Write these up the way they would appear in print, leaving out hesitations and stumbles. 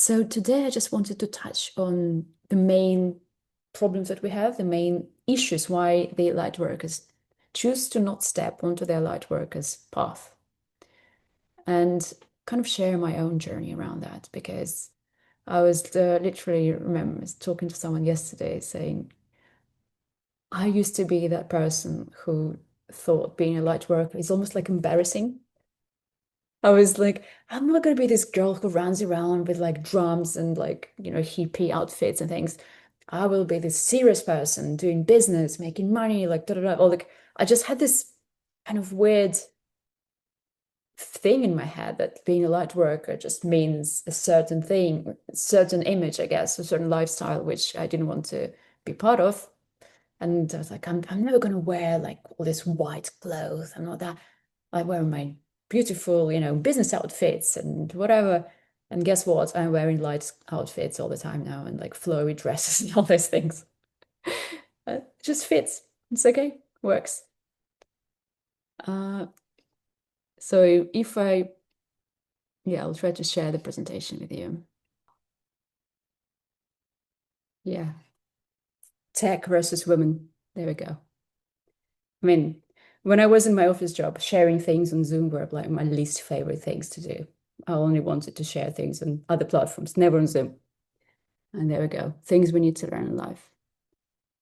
So today I just wanted to touch on the main problems that we have, the main issues why the light workers choose to not step onto their light workers path, and kind of share my own journey around that, because I was literally remember talking to someone yesterday saying, I used to be that person who thought being a light worker is almost like embarrassing. I was like, I'm not gonna be this girl who runs around with like drums and like, hippie outfits and things. I will be this serious person doing business, making money, like da da da. Or like I just had this kind of weird thing in my head that being a light worker just means a certain thing, a certain image, I guess, a certain lifestyle, which I didn't want to be part of. And I was like, I'm never gonna wear like all this white clothes. I'm not that. I wear my beautiful, business outfits and whatever. And guess what? I'm wearing light outfits all the time now and like flowy dresses and all those things. It just fits. It's okay. Works. Uh, so I'll try to share the presentation with you. Yeah. Tech versus women. There we go. I mean, when I was in my office job, sharing things on Zoom were like my least favorite things to do. I only wanted to share things on other platforms, never on Zoom. And there we go. Things we need to learn in life.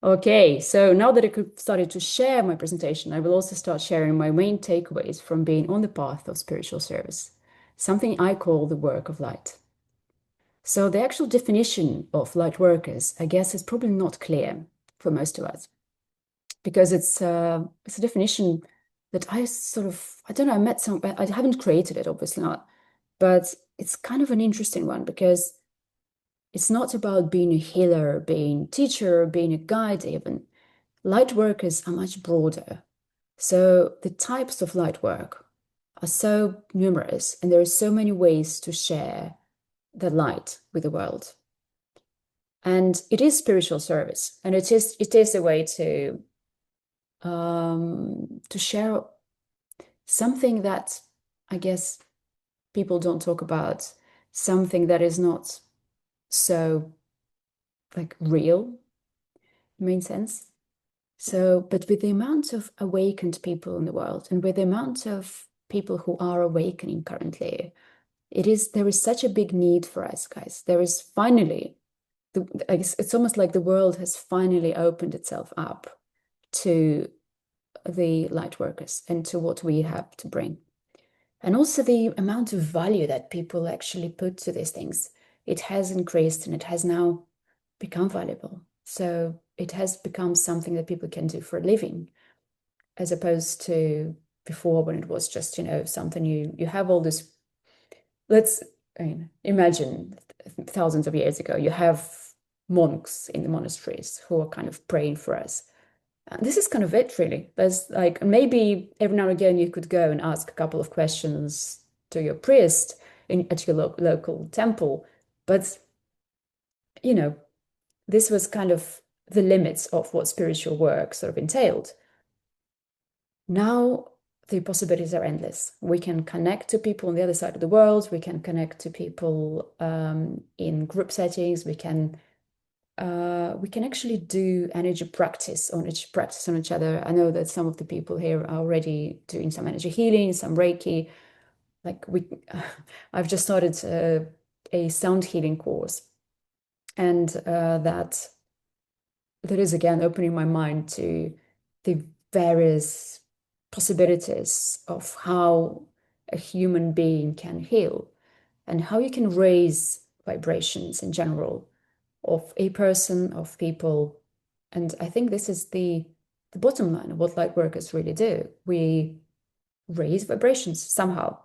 Okay, so now that I could started to share my presentation, I will also start sharing my main takeaways from being on the path of spiritual service, something I call the work of light. So the actual definition of light workers, I guess, is probably not clear for most of us, because it's a definition that I don't know, I met some, I haven't created it, obviously not, but it's kind of an interesting one because it's not about being a healer, being a teacher, being a guide even. Light workers are much broader. So the types of light work are so numerous, and there are so many ways to share the light with the world. And it is spiritual service, and it is a way to share something that I guess people don't talk about, something that is not so like real, main sense. So, but with the amount of awakened people in the world and with the amount of people who are awakening currently, there is such a big need for us, guys. There is finally, I guess it's almost like the world has finally opened itself up to the light workers and to what we have to bring. And also the amount of value that people actually put to these things, it has increased and it has now become valuable. So it has become something that people can do for a living, as opposed to before when it was just, something you have all this. Imagine thousands of years ago, you have monks in the monasteries who are kind of praying for us. And this is kind of it, really. There's like maybe every now and again you could go and ask a couple of questions to your priest at your local temple, but you know, this was kind of the limits of what spiritual work sort of entailed. Now the possibilities are endless. We can connect to people on the other side of the world. We can connect to people in group settings. We can actually do energy practice on each other. I know that some of the people here are already doing some energy healing, some Reiki. Like I've just started a sound healing course, and that is again opening my mind to the various possibilities of how a human being can heal and how you can raise vibrations in general of a person, of people. And I think this is the bottom line of what light workers really do. We raise vibrations somehow.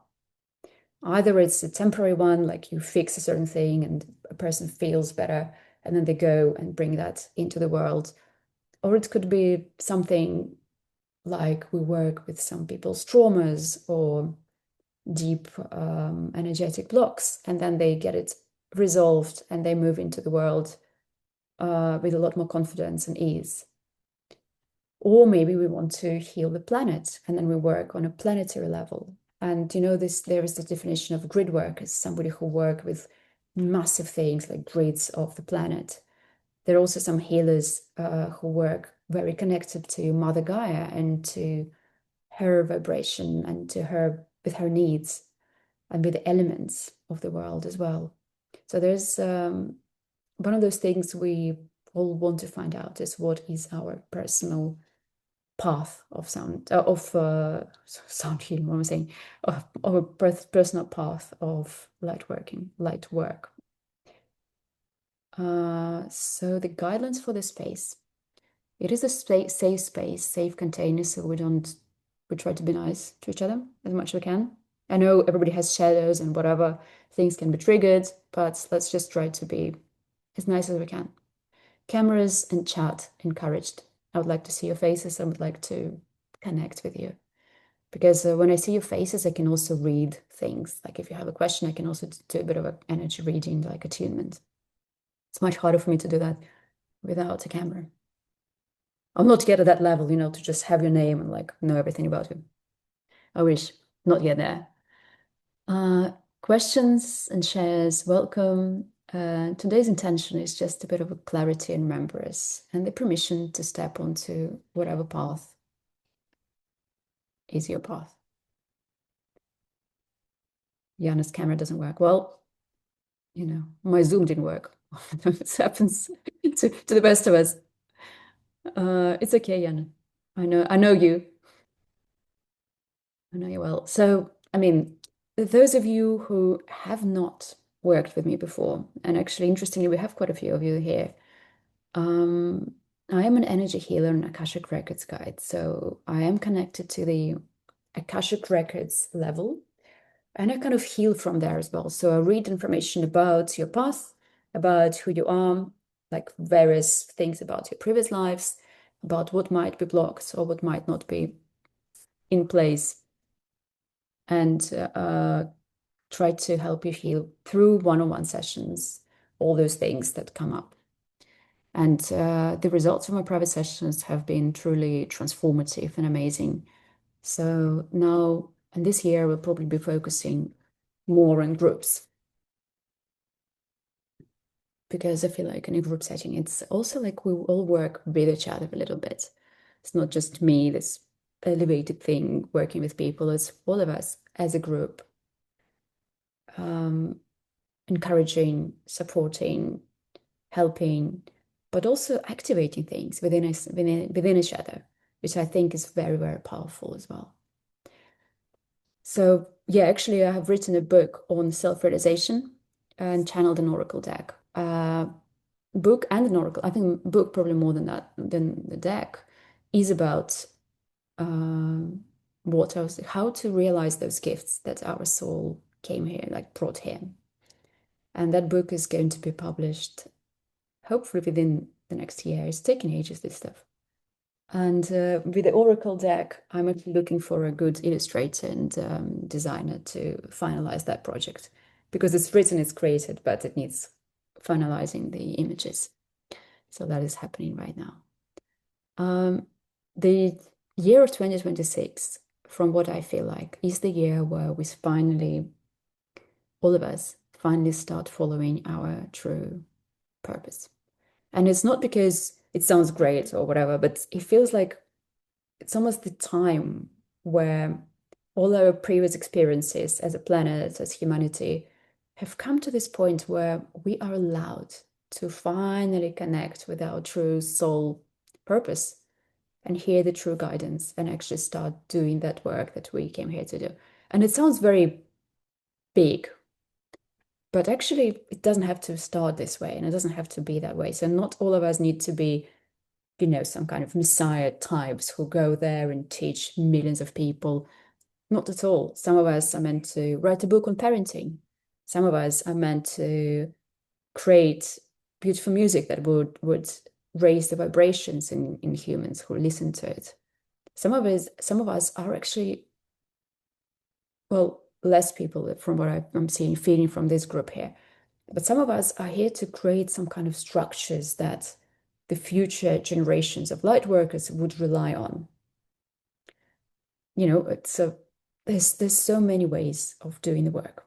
Either it's a temporary one, like you fix a certain thing and a person feels better, and then they go and bring that into the world. Or it could be something like we work with some people's traumas or deep energetic blocks, and then they get it resolved and they move into the world with a lot more confidence and ease. Or maybe we want to heal the planet, and then we work on a planetary level. And there is the definition of grid work as somebody who work with massive things like grids of the planet. There are also some healers who work very connected to Mother Gaia and to her vibration and to her with her needs and with the elements of the world as well. So there's one of those things we all want to find out is what is our personal path of sound sound healing. What am I saying? Our personal path of light work. So the guidelines for this space. It is a safe space, safe container, so we try to be nice to each other as much as we can. I know everybody has shadows and whatever, things can be triggered, but let's just try to be as nice as we can. Cameras and chat encouraged. I would like to see your faces. I would like to connect with you. Because when I see your faces, I can also read things. Like if you have a question, I can also do a bit of an energy reading, like attunement. It's much harder for me to do that without a camera. I'm not yet at that level, to just have your name and like know everything about you. I wish, not yet there. Questions and shares, welcome. Today's intention is just a bit of a clarity and remembrance and the permission to step onto whatever path is your path. Jana's camera doesn't work. Well, my Zoom didn't work. This happens to the best of us. It's okay, Jana. I know you. I know you well. So, I mean, those of you who have not worked with me before, and actually, interestingly, we have quite a few of you here. I am an energy healer and Akashic Records guide. So I am connected to the Akashic Records level, and I kind of heal from there as well. So I read information about your path, about who you are, like various things about your previous lives, about what might be blocked or what might not be in place, and try to help you heal through one-on-one sessions, all those things that come up. And the results of my private sessions have been truly transformative and amazing. So now, and this year, we'll probably be focusing more on groups, because I feel like in a group setting, it's also like we all work with each other a little bit. It's not just me, this elevated thing working with people, it's all of us as a group, encouraging, supporting, helping, but also activating things within each other, which I think is very, very powerful as well. So yeah, actually, I have written a book on self-realization and channeled an oracle deck. Book and an oracle. I think book probably more than that, than the deck, is about how to realize those gifts that our soul came here, like brought here. And that book is going to be published hopefully within the next year. It's taking ages, this stuff. And with the oracle deck, I'm actually looking for a good illustrator and designer to finalize that project, because it's written, it's created, but it needs finalizing the images. So that is happening right now. The year of 2026, from what I feel like, is the year where we finally, all of us, finally start following our true purpose. And it's not because it sounds great or whatever, but it feels like it's almost the time where all our previous experiences as a planet, as humanity, have come to this point where we are allowed to finally connect with our true soul purpose and hear the true guidance and actually start doing that work that we came here to do. And it sounds very big, but actually it doesn't have to start this way, and it doesn't have to be that way. So not all of us need to be, some kind of messiah types who go there and teach millions of people. Not at all. Some of us are meant to write a book on parenting. Some of us are meant to create beautiful music that would raise the vibrations in humans who listen to it. Some of us are actually, well, less people from what I'm seeing, feeling from this group here. But some of us are here to create some kind of structures that the future generations of light workers would rely on. There's so many ways of doing the work.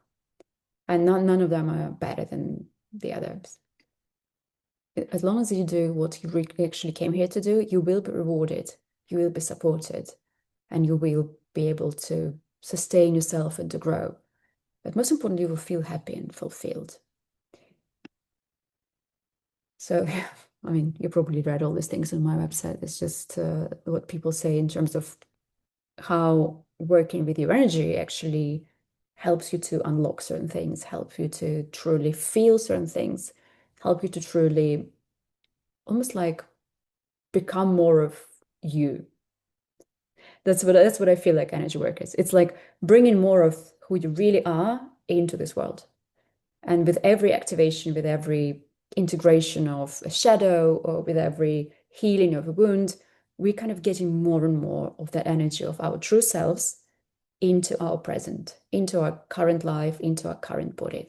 And none of them are better than the others. As long as you do what you actually came here to do, you will be rewarded, you will be supported, and you will be able to sustain yourself and to grow. But most importantly, you will feel happy and fulfilled. So, I mean, you probably read all these things on my website. It's just what people say in terms of how working with your energy actually helps you to unlock certain things, help you to truly feel certain things, help you to truly almost like become more of you. That's what I feel like energy work is. It's like bringing more of who you really are into this world. And with every activation, with every integration of a shadow, or with every healing of a wound, we're kind of getting more and more of that energy of our true selves into our present, into our current life, into our current body,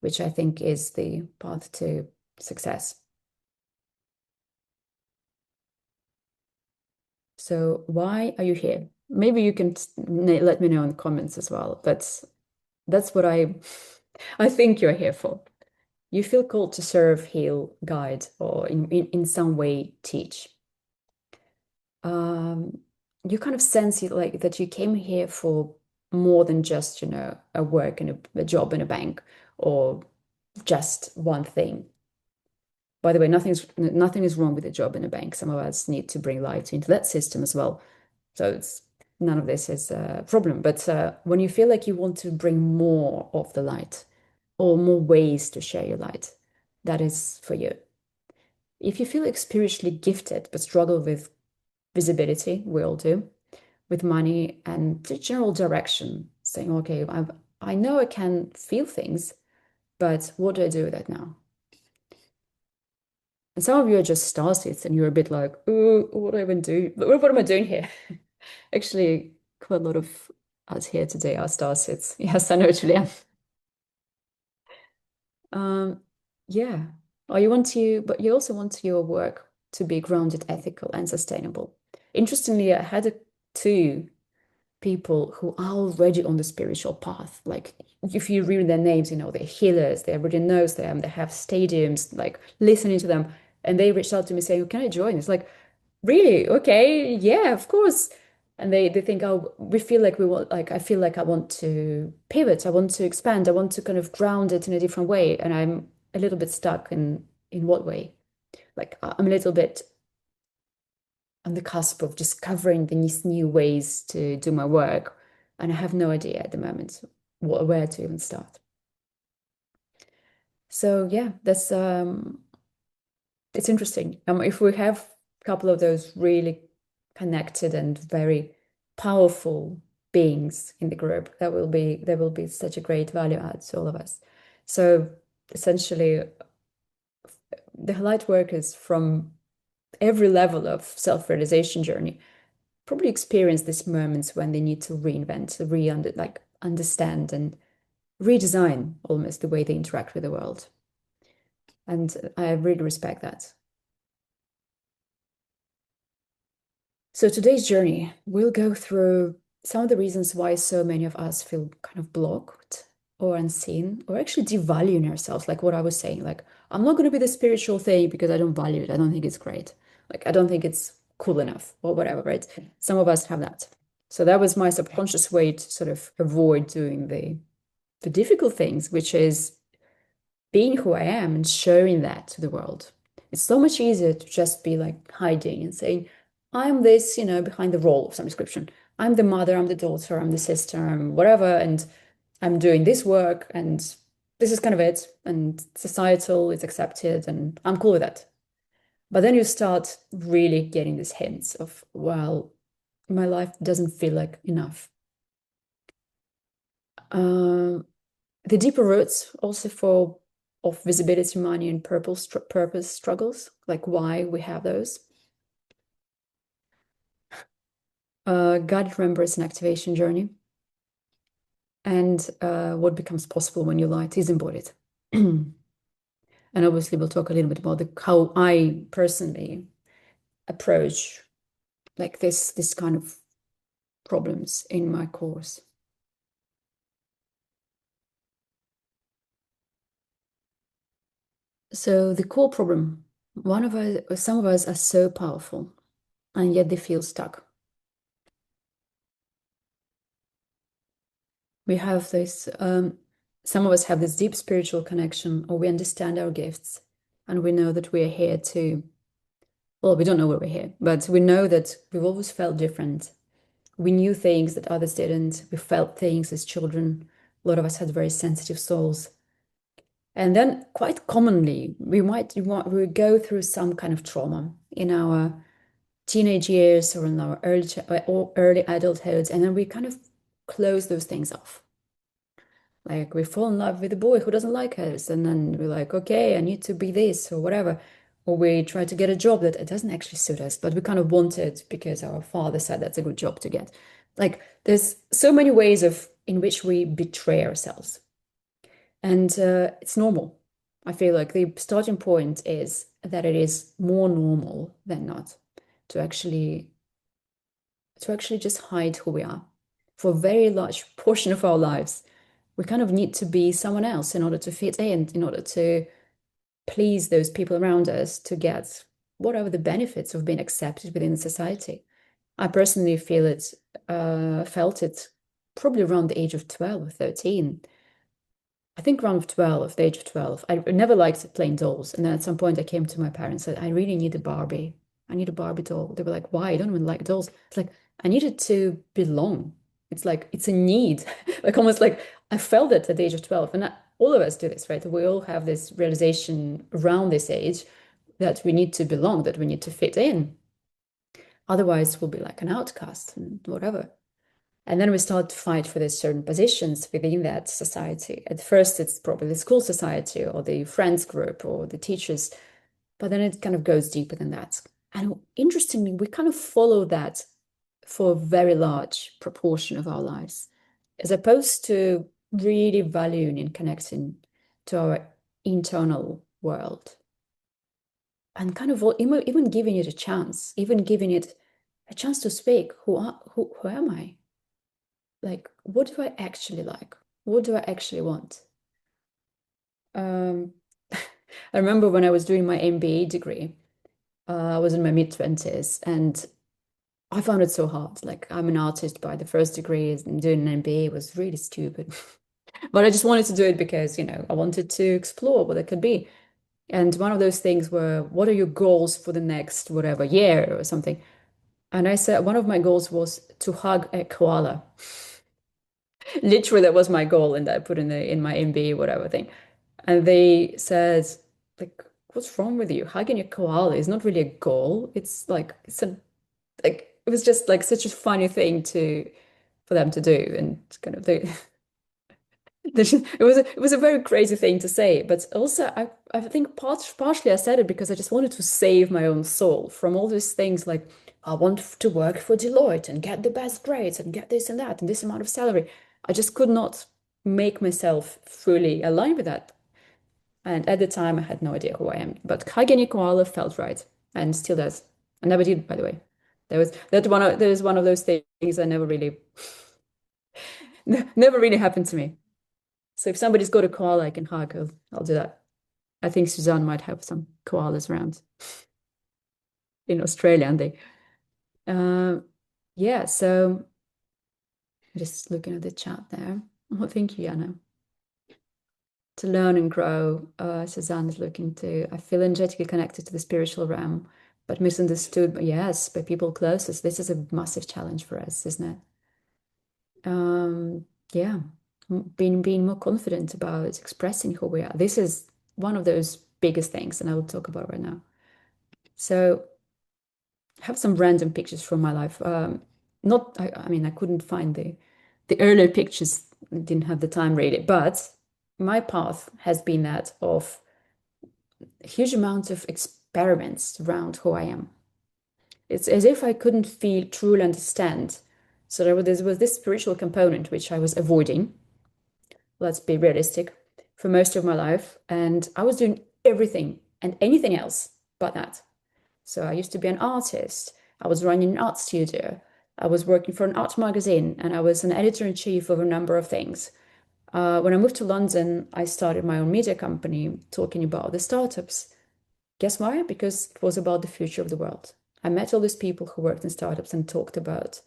which I think is the path to success. So why are you here? Maybe you can let me know in the comments as well. That's what I think you're here for. You feel called to serve, heal, guide, or in some way teach. You kind of sense it like that you came here for more than just, a work and a job in a bank, or just one thing. By the way, nothing is wrong with a job in a bank. Some of us need to bring light into that system as well. So none of this is a problem. But when you feel like you want to bring more of the light or more ways to share your light, that is for you. If you feel like spiritually gifted but struggle with visibility, we all do, with money and the general direction, saying, okay, I know I can feel things, but what do I do with that now? And some of you are just starseeds and you're a bit like, oh, what do I even do? What am I doing here? Actually, quite a lot of us here today are starseeds. Yes, I know, Julia. Um, yeah. But you also want your work to be grounded, ethical, and sustainable. Interestingly, I had two people who are already on the spiritual path. Like if you read their names, they're healers, they everybody knows them, they have stadiums, like listening to them. And they reached out to me saying, can I join? It's like, really? Okay, yeah, of course. And they think, oh, we feel like we want, like, I feel like I want to pivot, I want to expand, I want to kind of ground it in a different way. And I'm a little bit stuck in what way? Like I'm a little bit on the cusp of discovering these new ways to do my work. And I have no idea at the moment where to even start. So yeah, that's it's interesting. If we have a couple of those really connected and very powerful beings in the group, there will be such a great value add to all of us. So essentially, the light workers from every level of self-realization journey probably experience these moments when they need to reinvent, understand and redesign almost the way they interact with the world. And I really respect that. So today's journey, we'll go through some of the reasons why so many of us feel kind of blocked or unseen, or actually devaluing ourselves, like what I was saying, like, I'm not going to be the spiritual thing because I don't value it. I don't think it's great. Like, I don't think it's cool enough or whatever, right? Some of us have that. So that was my subconscious way to sort of avoid doing the difficult things, which is being who I am and sharing that to the world. It's so much easier to just be like hiding and saying, I'm this, behind the role of some description. I'm the mother, I'm the daughter, I'm the sister, I'm whatever, and I'm doing this work, and this is kind of it, and societal, it's accepted, and I'm cool with that. But then you start really getting these hints of, well, my life doesn't feel like enough. Um, the deeper roots also for of visibility, money, and purpose struggles, like why we have those. Guided remembrance and activation journey, and what becomes possible when your light is embodied. And obviously, we'll talk a little bit about how I personally approach like this kind of problems in my course. So the core problem, one of us, some of us are so powerful, and yet they feel stuck. We have this, some of us have this deep spiritual connection, or we understand our gifts, and we know that we are here to, well, we don't know where we're here, but we know that we've always felt different. We knew things that others didn't. We felt things as children. A lot of us had very sensitive souls. And then quite commonly, we would go through some kind of trauma in our teenage years or in our or early adulthood, and then we kind of close those things off. Like we fall in love with a boy who doesn't like us, and then we're like, okay, I need to be this or whatever. Or we try to get a job that it doesn't actually suit us, but we kind of want it because our father said that's a good job to get. Like there's so many ways of in which we betray ourselves. And it's normal. I feel like the starting point is that it is more normal than not to actually just hide who we are. For a very large portion of our lives, we kind of need to be someone else in order to fit in order to please those people around us, to get whatever the benefits of being accepted within society. I personally felt it probably around the age of 12 or 13. I think around 12, the age of 12. I never liked playing dolls. And then at some point I came to my parents and said, I really need a Barbie. I need a Barbie doll. They were like, why? I don't even like dolls. It's like, I needed to belong. It's like, it's a need. Like almost like I felt it at the age of 12. And all of us do this, right? We all have this realization around this age that we need to belong, that we need to fit in. Otherwise, we'll be like an outcast and whatever. And then we start to fight for these certain positions within that society. At first, it's probably the school society or the friends group or the teachers, but then it kind of goes deeper than that. And interestingly, we kind of follow that for a very large proportion of our lives, as opposed to really valuing and connecting to our internal world and kind of even giving it a chance, even giving it a chance to speak. Who am I? Like, what do I actually like? What do I actually want? Um, I remember when I was doing my MBA degree, I was in my mid-20s and I found it so hard. Like, I'm an artist by the first degree, and doing an MBA was really stupid. But I just wanted to do it because, I wanted to explore what it could be. And one of those things were, what are your goals for the next whatever year or something? And I said one of my goals was to hug a koala. Literally, that was my goal, and I put in my MBA whatever thing. And they said, like, what's wrong with you? Hugging a koala is not really a goal. It's like it was just like such a funny thing to for them to do, and kind of it was a very crazy thing to say. But also, I think partially I said it because I just wanted to save my own soul from all these things like I want to work for Deloitte and get the best grades and get this and that and this amount of salary. I just could not make myself fully align with that. And at the time, I had no idea who I am. But hugging a koala felt right, and still does. I never did, by the way. There was one of those things I never really, never really happened to me. So if somebody's got a koala I can hug, I'll do that. I think Suzanne might have some koalas around in Australia, and they, uh, yeah. So just looking at the chat there. Oh, thank you, Yana. To learn and grow, Suzanne is looking to. I feel energetically connected to the spiritual realm, but misunderstood. But yes, by people closest. This is a massive challenge for us, isn't it? Yeah, being more confident about expressing who we are. This is one of those biggest things, and I will talk about right now. So I have some random pictures from my life. Not, I mean, I couldn't find the earlier pictures. Didn't have the time really, but my path has been that of a huge amount of experiments around who I am. It's as if I couldn't feel truly understand. So there was this spiritual component which I was avoiding. Let's be realistic, for most of my life, and I was doing everything and anything else but that. So I used to be an artist. I was running an art studio. I was working for an art magazine, and I was an editor-in-chief of a number of things. When I moved to London, I started my own media company talking about the startups. Guess why? Because it was about the future of the world. I met all these people who worked in startups and talked about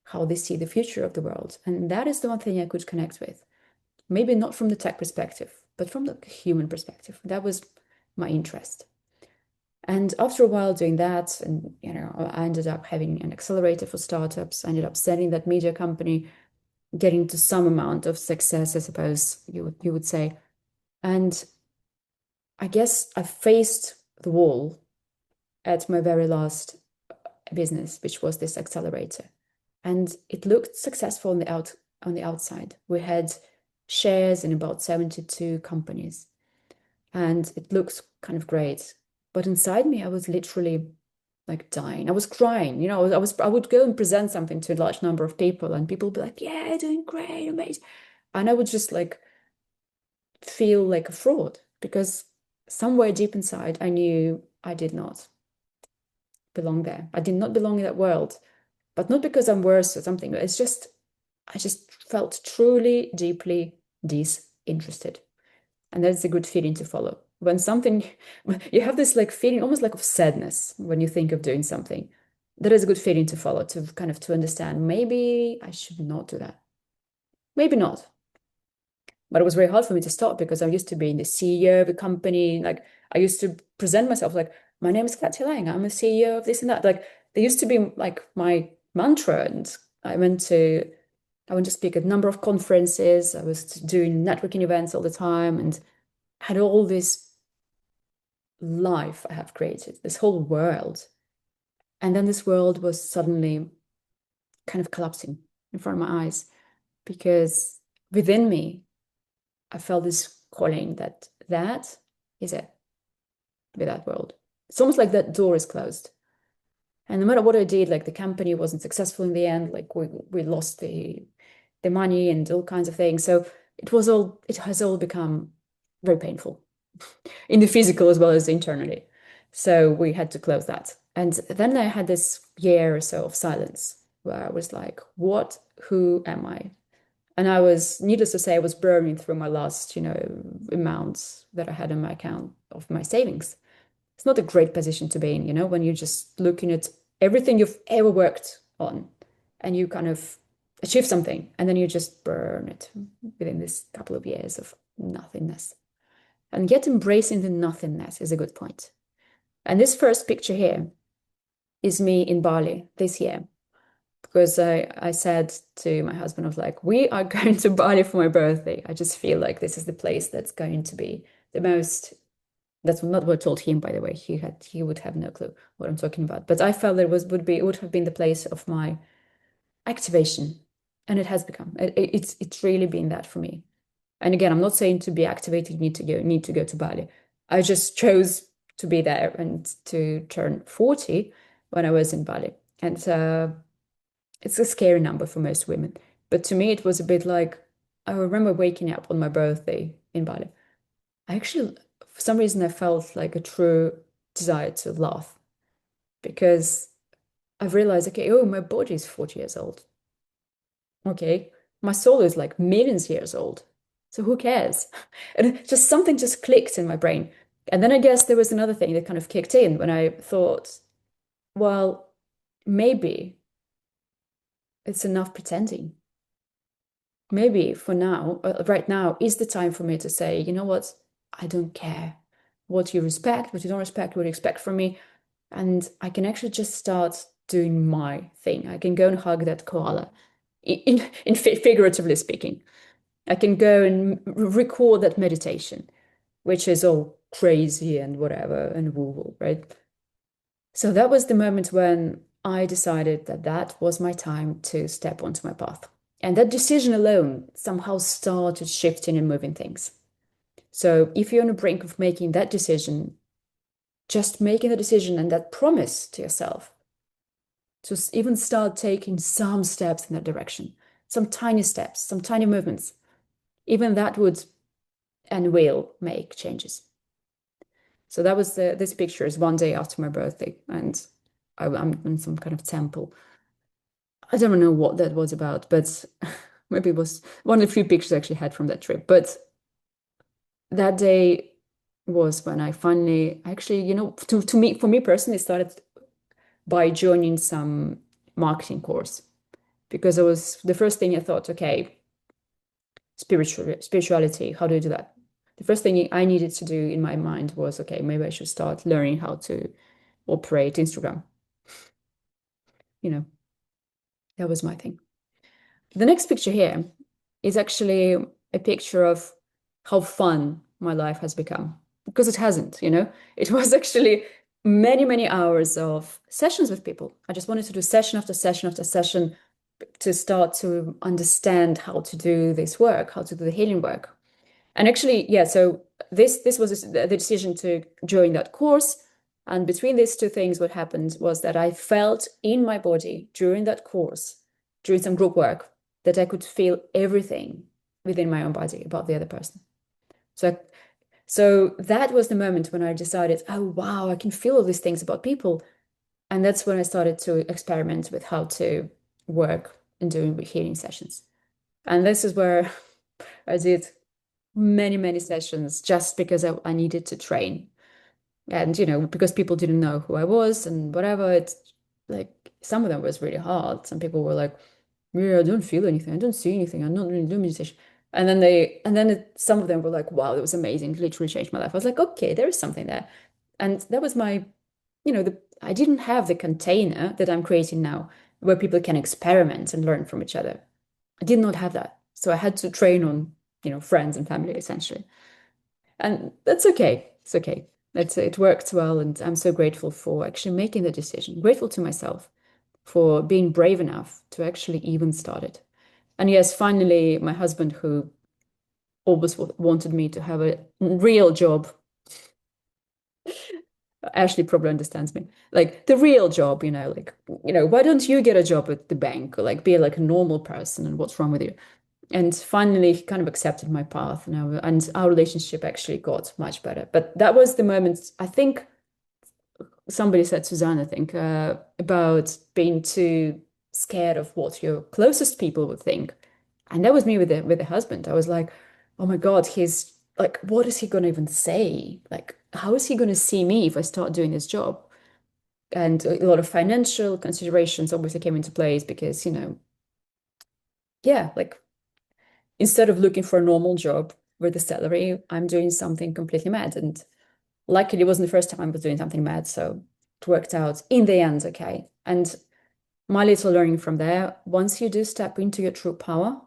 how they see the future of the world. And that is the one thing I could connect with. Maybe not from the tech perspective, but from the human perspective. That was my interest. And after a while doing that, and I ended up having an accelerator for startups. I ended up selling that media company, getting to some amount of success, I suppose you would say. And I guess I faced the wall at my very last business, which was this accelerator. And it looked successful on the outside. We had shares in about 72 companies, and it looks kind of great. But inside me, I was literally like dying. I was crying. I would go and present something to a large number of people, and people would be like, "Yeah, doing great, amazing," and I would just like feel like a fraud because somewhere deep inside, I knew I did not belong there. I did not belong in that world, but not because I'm worse or something. It's just I just felt truly, deeply disinterested. And that's a good feeling to follow. When something, you have this like feeling almost like of sadness when you think of doing something. That is a good feeling to follow, to kind of to understand maybe I should not do that. Maybe not. But it was very hard for me to stop because I used to be the CEO of a company. Like I used to present myself like, my name is Katia, I'm a CEO of this and that. Like they used to be like my mantra. And I went to speak at a number of conferences. I was doing networking events all the time and had all this life I have created, this whole world. And then this world was suddenly kind of collapsing in front of my eyes because within me, I felt this calling that is it with that world. It's almost like that door is closed. And no matter what I did, like the company wasn't successful in the end. Like we lost the money and all kinds of things. So it has all become very painful in the physical as well as internally. So we had to close that. And then I had this year or so of silence where I was like, who am I? And I was, needless to say, I was burning through my last, amounts that I had in my account of my savings. It's not a great position to be in, when you're just looking at everything you've ever worked on and you kind of achieve something and then you just burn it within this couple of years of nothingness. And yet embracing the nothingness is a good point. And this first picture here is me in Bali this year. Because I said to my husband, I was like, we are going to Bali for my birthday. I just feel like this is the place that's going to be the most. That's not what I told him, by the way. He would have no clue what I'm talking about. But I felt that it would have been the place of my activation. And it has become. It's really been that for me. And again, I'm not saying to be activated, you need to go to Bali. I just chose to be there and to turn 40 when I was in Bali. And it's a scary number for most women. But to me, it was a bit like, I remember waking up on my birthday in Bali. I actually, for some reason, I felt like a true desire to laugh because I've realized, okay, oh, my body is 40 years old. Okay, my soul is like millions years old. So who cares? And just something just clicked in my brain. And then I guess there was another thing that kind of kicked in when I thought, well, maybe it's enough pretending. Maybe for now, right now, is the time for me to say, you know what? I don't care what you respect, what you don't respect, what you expect from me. And I can actually just start doing my thing. I can go and hug that koala, figuratively speaking. I can go and record that meditation, which is all crazy and whatever and woo-woo, right? So that was the moment when I decided that that was my time to step onto my path. And that decision alone somehow started shifting and moving things. So if you're on the brink of making that decision, just making the decision and that promise to yourself to even start taking some steps in that direction, some tiny steps, some tiny movements, even that would and will make changes. So that was this picture is one day after my birthday, and I'm in some kind of temple. I don't know what that was about, but Maybe it was one of the few pictures I actually had from that trip. But that day was when I finally actually, to me, for me personally, started by joining some marketing course because it was the first thing I thought, okay, spirituality, how do I do that? The first thing I needed to do in my mind was, okay, maybe I should start learning how to operate Instagram. You know, that was my thing. The next picture here is actually a picture of how fun my life has become because it hasn't, it was actually many, many hours of sessions with people. I just wanted to do session after session after session to start to understand how to do this work, how to do the healing work. And actually, yeah, so this was the decision to join that course. And between these two things, what happened was that I felt in my body during that course, during some group work, that I could feel everything within my own body about the other person. So that was the moment when I decided, oh, wow, I can feel all these things about people. And that's when I started to experiment with how to work and doing healing sessions. And this is where I did many, many sessions just because I needed to train. And, because people didn't know who I was and whatever, it's like some of them was really hard. Some people were like, yeah, I don't feel anything. I don't see anything. I'm not really doing meditation. Some of them were like, wow, that was amazing. It literally changed my life. I was like, okay, there is something there. And that was my, I didn't have the container that I'm creating now where people can experiment and learn from each other. I did not have that. So I had to train on, friends and family essentially. And that's okay. It's okay. It worked well. And I'm so grateful for actually making the decision, grateful to myself for being brave enough to actually even start it. And yes, finally, my husband, who always wanted me to have a real job, Ashley probably understands me, like the real job, like, why don't you get a job at the bank or like be like a normal person and what's wrong with you? And finally, he kind of accepted my path now, and our relationship actually got much better. But that was the moment, I think somebody said, Suzanne, I think, about being too scared of what your closest people would think. And that was me with the husband. I was like, oh my God, he's like, what is he going to even say? Like, how is he going to see me if I start doing this job? And a lot of financial considerations obviously came into place because, yeah, like instead of looking for a normal job with a salary, I'm doing something completely mad. And luckily, it wasn't the first time I was doing something mad. So it worked out in the end, okay. And my little learning from there, once you do step into your true power,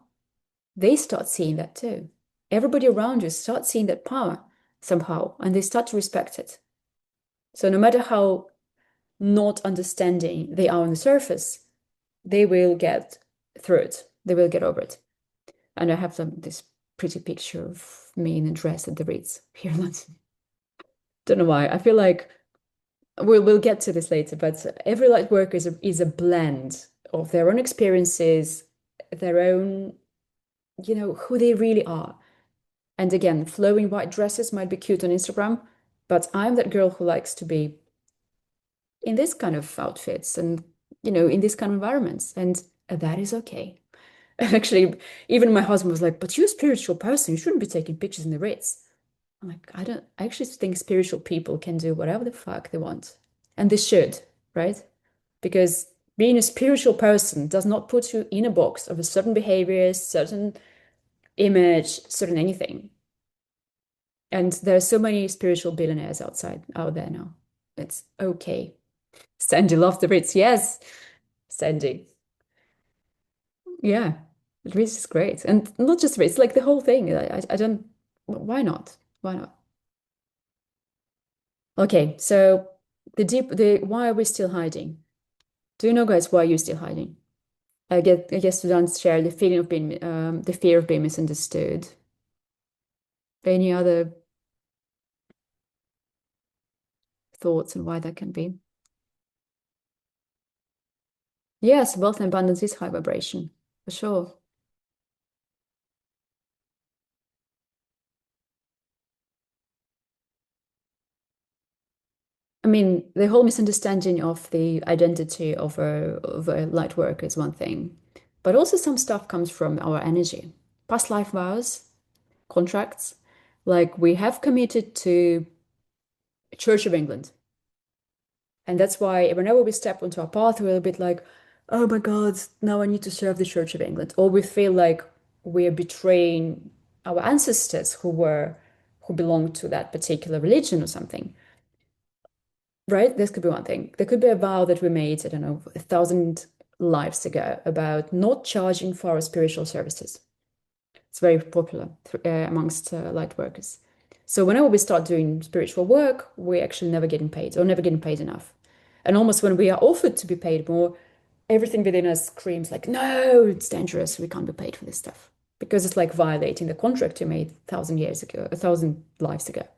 they start seeing that too. Everybody around you starts seeing that power somehow, and they start to respect it. So no matter how not understanding they are on the surface, they will get through it. They will get over it. And I have this pretty picture of me in a dress at the Ritz here in London. Don't know why. I feel like we'll get to this later, but every light worker is a blend of their own experiences, their own, who they really are. And again, flowing white dresses might be cute on Instagram, but I'm that girl who likes to be in this kind of outfits and, in this kind of environments. And that is okay. And actually, even my husband was like, but you're a spiritual person. You shouldn't be taking pictures in the Ritz. I'm like, I actually think spiritual people can do whatever the fuck they want. And they should, right? Because being a spiritual person does not put you in a box of a certain behavior, certain image, certain anything. And there are so many spiritual billionaires out there now. It's okay. Sandy loves the Ritz. Yes, Sandy. Yeah, the Ritz is great. And not just Ritz, like the whole thing. I don't, why not? Why not? Okay, so why are we still hiding? Do you know, guys, why you're still hiding? I guess you don't share the feeling of the fear of being misunderstood. Any other thoughts on why that can be? Yes, wealth and abundance is high vibration, for sure. I mean, the whole misunderstanding of the identity of a light worker is one thing. But also some stuff comes from our energy. Past life vows, contracts, like we have committed to Church of England. And that's why whenever we step onto our path, we're a bit like, oh my God, now I need to serve the Church of England. Or we feel like we're betraying our ancestors who belonged to that particular religion or something. Right? This could be one thing. There could be a vow that we made, I don't know, 1,000 lives ago about not charging for our spiritual services. It's very popular amongst light workers. So whenever we start doing spiritual work, we're actually never getting paid or never getting paid enough. And almost when we are offered to be paid more, everything within us screams like, no, it's dangerous. We can't be paid for this stuff. Because it's like violating the contract you made 1,000 years ago, 1,000 lives ago.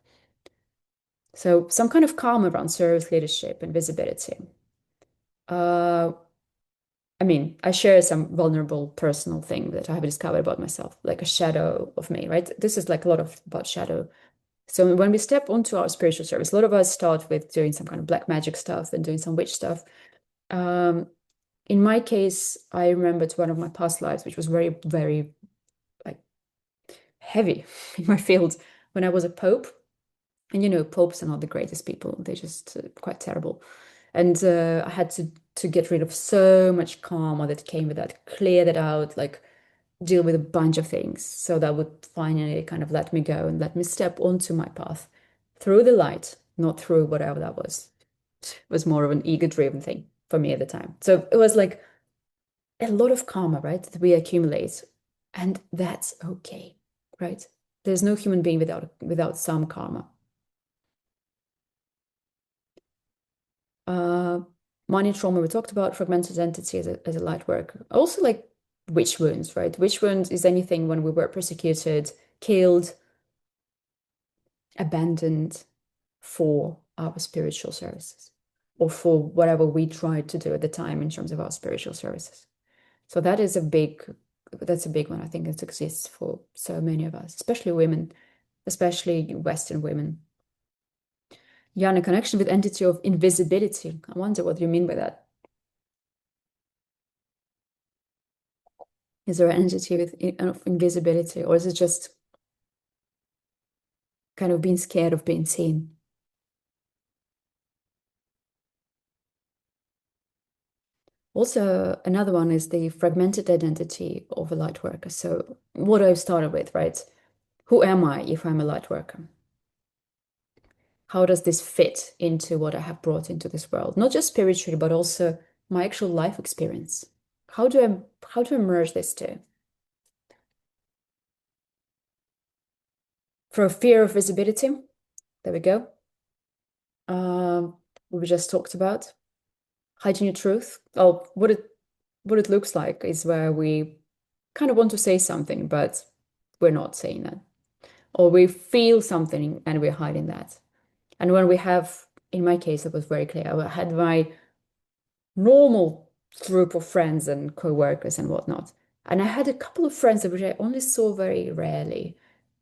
So some kind of karma around service, leadership, and visibility. Uh, I mean, I share some vulnerable personal thing that I have discovered about myself, like a shadow of me, right? This is like a lot of about shadow. So when we step onto our spiritual service, a lot of us start with doing some kind of black magic stuff and doing some witch stuff. Um, in my case, I remembered one of my past lives, which was very, very like heavy in my field when I was a pope. And you know, popes are not the greatest people; they're just quite terrible. And I had to get rid of so much karma that came with that, clear that out, like deal with a bunch of things. So that would finally kind of let me go and let me step onto my path through the light, not through whatever that was. It was more of an ego-driven thing for me at the time. So it was like a lot of karma, right, that we accumulate, and that's okay, right? There's no human being without some karma. Uh, Money trauma, we talked about fragmented entity as a light work. Also, like witch wounds, right? Witch wounds is anything when we were persecuted, killed, abandoned for our spiritual services or for whatever we tried to do at the time in terms of our spiritual services. So that's a big one. I think it exists for so many of us, especially women, especially Western women. Yeah, and a connection with entity of invisibility. I wonder what you mean by that. Is there an entity of invisibility, or is it just kind of being scared of being seen? Also, another one is the fragmented identity of a light worker. So, what I've started with, right? Who am I if I'm a light worker? How does this fit into what I have brought into this world? Not just spiritually, but also my actual life experience. How do I merge these two? For a fear of visibility, there we go. We just talked about hiding your truth. Oh, what it looks like is where we kind of want to say something, but we're not saying that. Or we feel something and we're hiding that. And when we have, in my case, it was very clear. I had my normal group of friends and co-workers and whatnot. And I had a couple of friends which I only saw very rarely.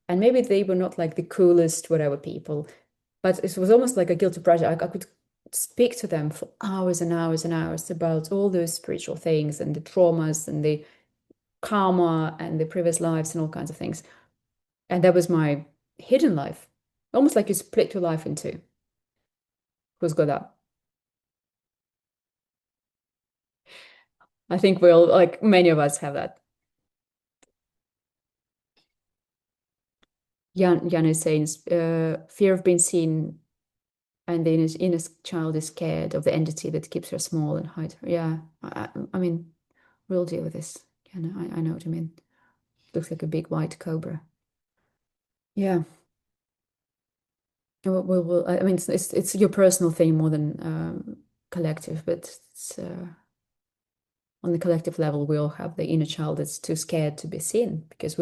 And maybe they were not like the coolest, whatever people, but it was almost like a guilty pleasure. I could speak to them for hours and hours and hours about all those spiritual things and the traumas and the karma and the previous lives and all kinds of things. And that was my hidden life, almost like you split your life in two. Who's got that? I think we'll, like many of us have that. Jan is saying fear of being seen, and the inner child is scared of the entity that keeps her small and hide her. Yeah, I mean, we'll deal with this. Yeah, no, I know what you mean. Looks like a big white cobra. Yeah. I mean, it's your personal thing more than collective, but it's, on the collective level, we all have the inner child that's too scared to be seen because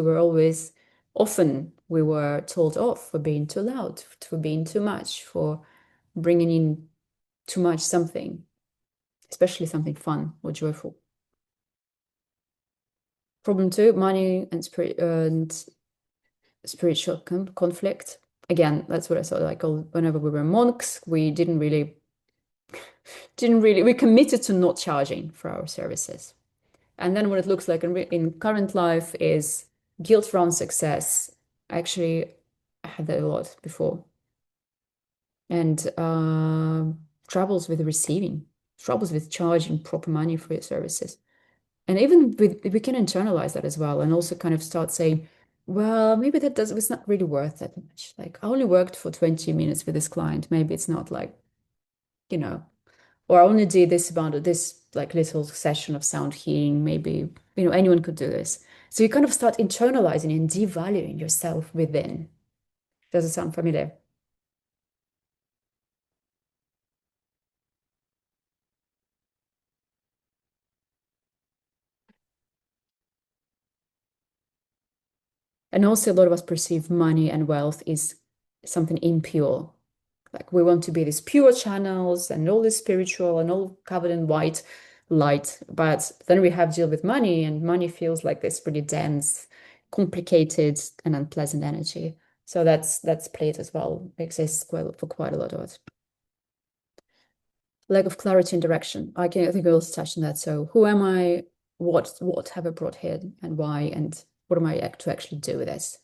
often we were told off for being too loud, for being too much, for bringing in too much something, especially something fun or joyful. Problem two, money and spiritual conflict. Again, that's what I saw. Like whenever we were monks, we we committed to not charging for our services. And then what it looks like in current life is guilt around success. Actually, I had that a lot before. And troubles with receiving, troubles with charging proper money for your services. And even we can internalize that as well, and also kind of start saying, well, maybe it's not really worth that much. Like I only worked for 20 minutes with this client. Maybe it's not like, you know, or I only did this amount of this like little session of sound healing. Maybe, anyone could do this. So you kind of start internalizing and devaluing yourself within. Does it sound familiar? And also a lot of us perceive money and wealth is something impure. Like we want to be these pure channels and all this spiritual and all covered in white light. But then we have to deal with money, and money feels like this really dense, complicated, and unpleasant energy. So that's played as well, exists for quite a lot of it. Lack of clarity and direction. I think we also touched on that. So who am I? What have I brought here and why? And what am I to actually do with this?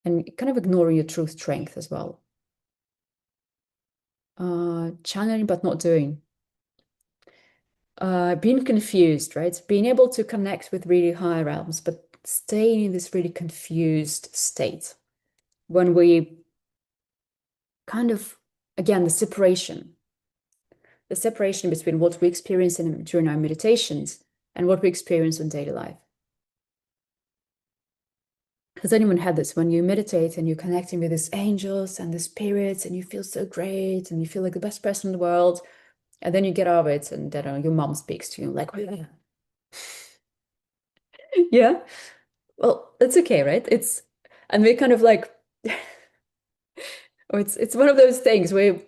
And kind of ignoring your true strength as well. Channeling but not doing. Being confused, right? Being able to connect with really high realms, but staying in this really confused state when we kind of, again, the separation between what we experience during our meditations and what we experience in daily life. Has anyone had this when you meditate and you're connecting with these angels and the spirits and you feel so great and you feel like the best person in the world, and then you get out of it and then your mom speaks to you like, yeah, well, it's okay, right? And we kind of like, or it's one of those things where,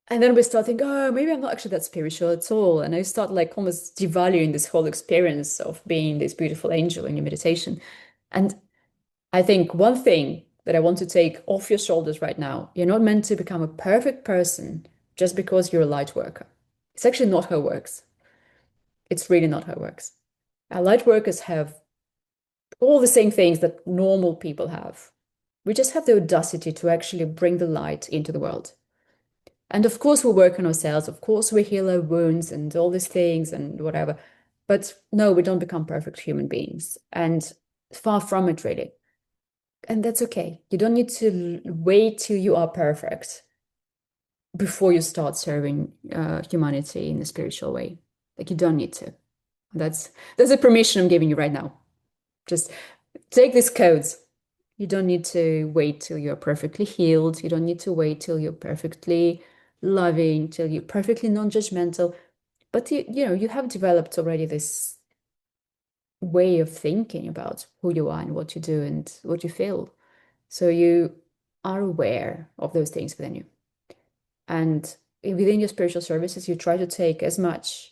and then we start thinking, oh, maybe I'm not actually that spiritual at all. And I start like almost devaluing this whole experience of being this beautiful angel in your meditation. And I think one thing that I want to take off your shoulders right now, you're not meant to become a perfect person just because you're a light worker. It's actually not how it works. It's really not how it works. Our light workers have all the same things that normal people have. We just have the audacity to actually bring the light into the world. And of course, we work on ourselves. Of course, we heal our wounds and all these things and whatever. But no, we don't become perfect human beings. And far from it, really. And that's okay. You don't need to wait till you are perfect before you start serving humanity in a spiritual way. Like you don't need to. That's a permission I'm giving you right now. Just take these codes. You don't need to wait till you're perfectly healed. You don't need to wait till you're perfectly loving, till you're perfectly non-judgmental. But you have developed already this way of thinking about who you are and what you do and what you feel. So you are aware of those things within you. And within your spiritual services, you try to take as much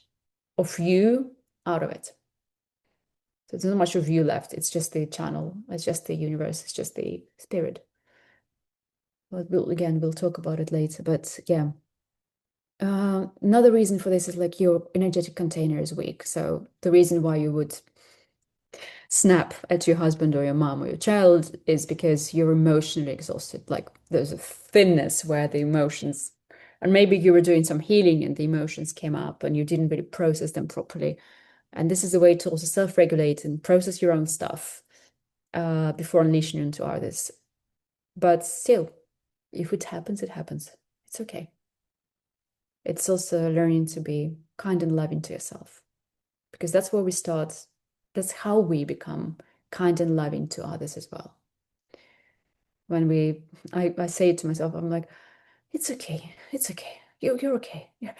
of you out of it. So there's not much of you left. It's just the channel. It's just the universe. It's just the spirit. But we'll talk about it later. But yeah. Another reason for this is like your energetic container is weak. So the reason why you would snap at your husband or your mom or your child is because you're emotionally exhausted. Like there's a thinness where the emotions, and maybe you were doing some healing and the emotions came up and you didn't really process them properly. And this is a way to also self-regulate and process your own stuff before unleashing into others. But still, if it happens, it happens. It's okay. It's also learning to be kind and loving to yourself, because that's where we start. That's how we become kind and loving to others as well. When I say it to myself, I'm like, it's okay. It's okay. You're okay. Yeah.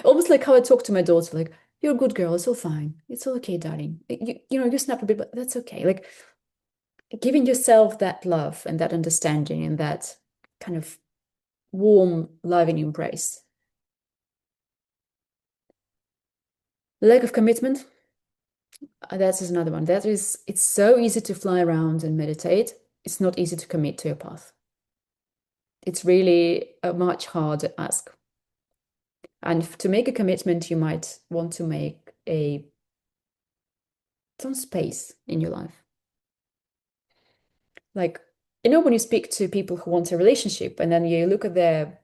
Almost like how I talk to my daughter, like, you're a good girl. It's all fine. It's all okay, darling. You snap a bit, but that's okay. Like giving yourself that love and that understanding and that kind of warm, loving embrace. Lack of commitment, that is another one. It's so easy to fly around and meditate. It's not easy to commit to your path. It's really a much harder ask. And to make a commitment, you might want to make a some space in your life. Like, when you speak to people who want a relationship and then you look at their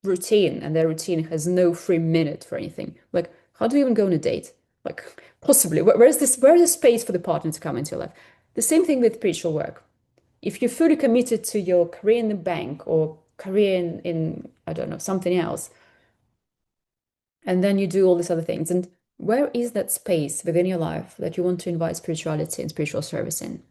routine and their routine has no free minute for anything. Like, how do you even go on a date? Like, possibly, where's the space for the partner to come into your life? The same thing with spiritual work. If you're fully committed to your career in the bank or career in I don't know, something else, and then you do all these other things, and where is that space within your life that you want to invite spirituality and spiritual service in?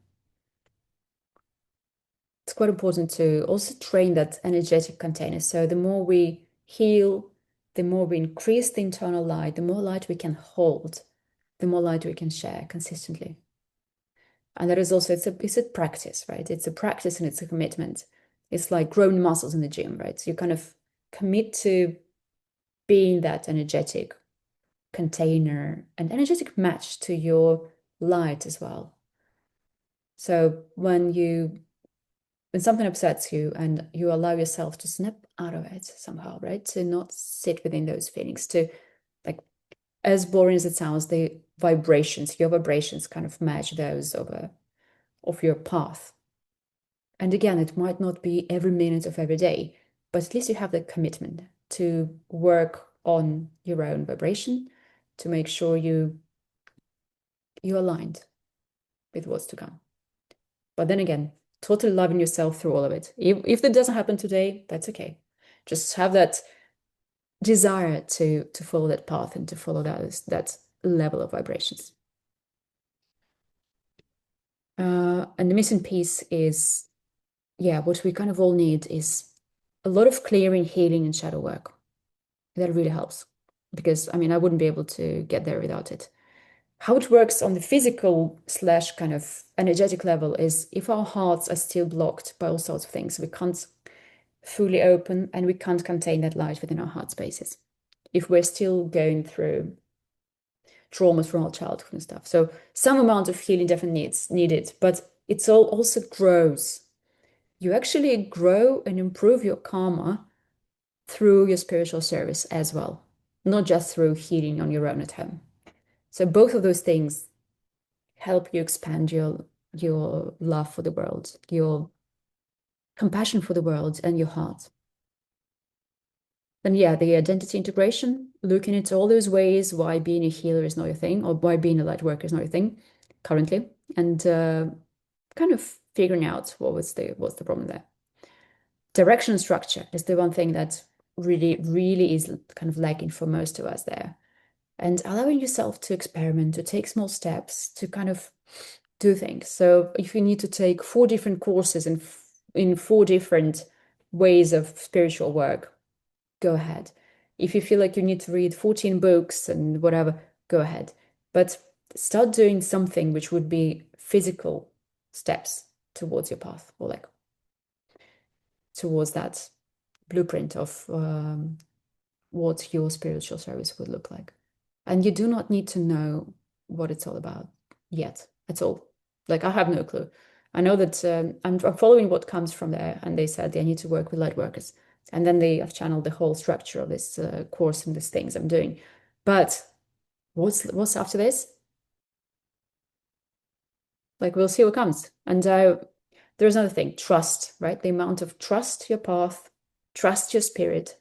It's quite important to also train that energetic container. So the more we heal, the more we increase the internal light, the more light we can hold, the more light we can share consistently. And that is also, it's a practice, right? It's a practice and it's a commitment. It's like growing muscles in the gym, right? So you kind of commit to being that energetic container, an energetic match to your light as well. So when something upsets you and you allow yourself to snap out of it somehow, right? To not sit within those feelings, to, like, as boring as it sounds, your vibrations kind of match those of your path. And again, it might not be every minute of every day, but at least you have the commitment to work on your own vibration, to make sure you're aligned with what's to come. But then again, totally loving yourself through all of it. If that doesn't happen today, that's okay. Just have that desire to follow that path and to follow that level of vibrations. And the missing piece is, yeah, what we kind of all need is a lot of clearing, healing, and shadow work. That really helps because, I mean, I wouldn't be able to get there without it. How it works on the physical slash kind of energetic level is if our hearts are still blocked by all sorts of things, we can't fully open and we can't contain that light within our heart spaces. If we're still going through traumas from our childhood and stuff. So some amount of healing definitely needed, but it's all also grows. You actually grow and improve your karma through your spiritual service as well, not just through healing on your own at home. So both of those things help you expand your love for the world, your compassion for the world, and your heart. And yeah, the identity integration, looking at all those ways why being a healer is not your thing, or why being a light worker is not your thing currently, and kind of figuring out what's the problem there. Direction and structure is the one thing that really, really is kind of lacking for most of us there. And allowing yourself to experiment, to take small steps, to kind of do things. So if you need to take 4 different courses in 4 different ways of spiritual work, go ahead. If you feel like you need to read 14 books and whatever, go ahead. But start doing something which would be physical steps towards your path, or like towards that blueprint of what your spiritual service would look like. And you do not need to know what it's all about yet at all. Like, I have no clue. I know that I'm following what comes from there, and they said I need to work with light workers. And then they have channeled the whole structure of this course and these things I'm doing. But what's after this? Like, we'll see what comes. And there's another thing, trust, right? The amount of trust your path, trust your spirit,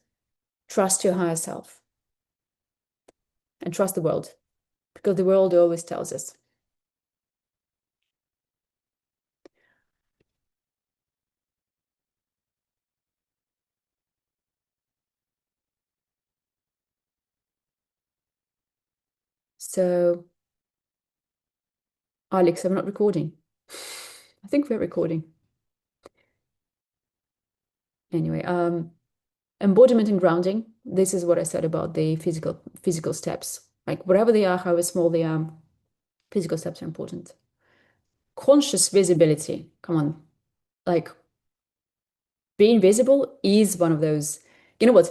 trust your higher self, and trust the world, because the world always tells us. So, Alex, I'm not recording. I think we're recording. Anyway, embodiment and grounding. This is what I said about the physical steps. Like, whatever they are, however small they are, physical steps are important. Conscious visibility. Come on. Like, being visible is one of those, you know what?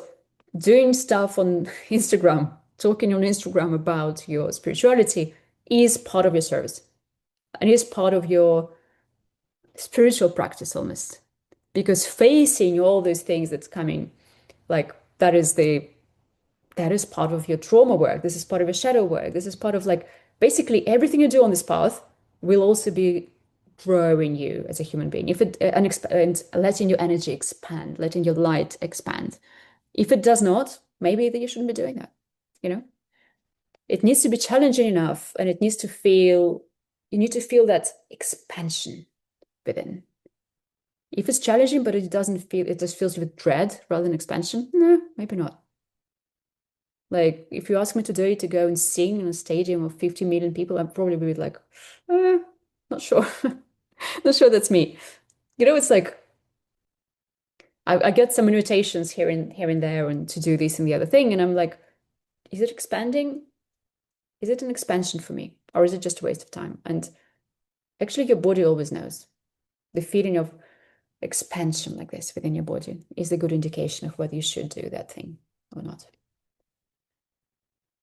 Doing stuff on Instagram, talking on Instagram about your spirituality is part of your service and is part of your spiritual practice almost. Because facing all those things that's coming, like, that is the that is part of your trauma work. This is part of your shadow work. This is part of like basically everything you do on this path will also be growing you as a human being. If it and letting your energy expand, letting your light expand. If it does not, maybe that you shouldn't be doing that. You know, it needs to be challenging enough, and it needs to feel. You need to feel that expansion within. If it's challenging, but it doesn't feel, it just feels with dread rather than expansion, no, maybe not. Like, if you ask me today to go and sing in a stadium of 50 million people, I'd probably be like, not sure. Not sure that's me. You know, it's like I get some invitations here and there and to do this and the other thing, and I'm like, is it expanding? Is it an expansion for me? Or is it just a waste of time? And actually your body always knows. The feeling of expansion like this within your body is a good indication of whether you should do that thing or not.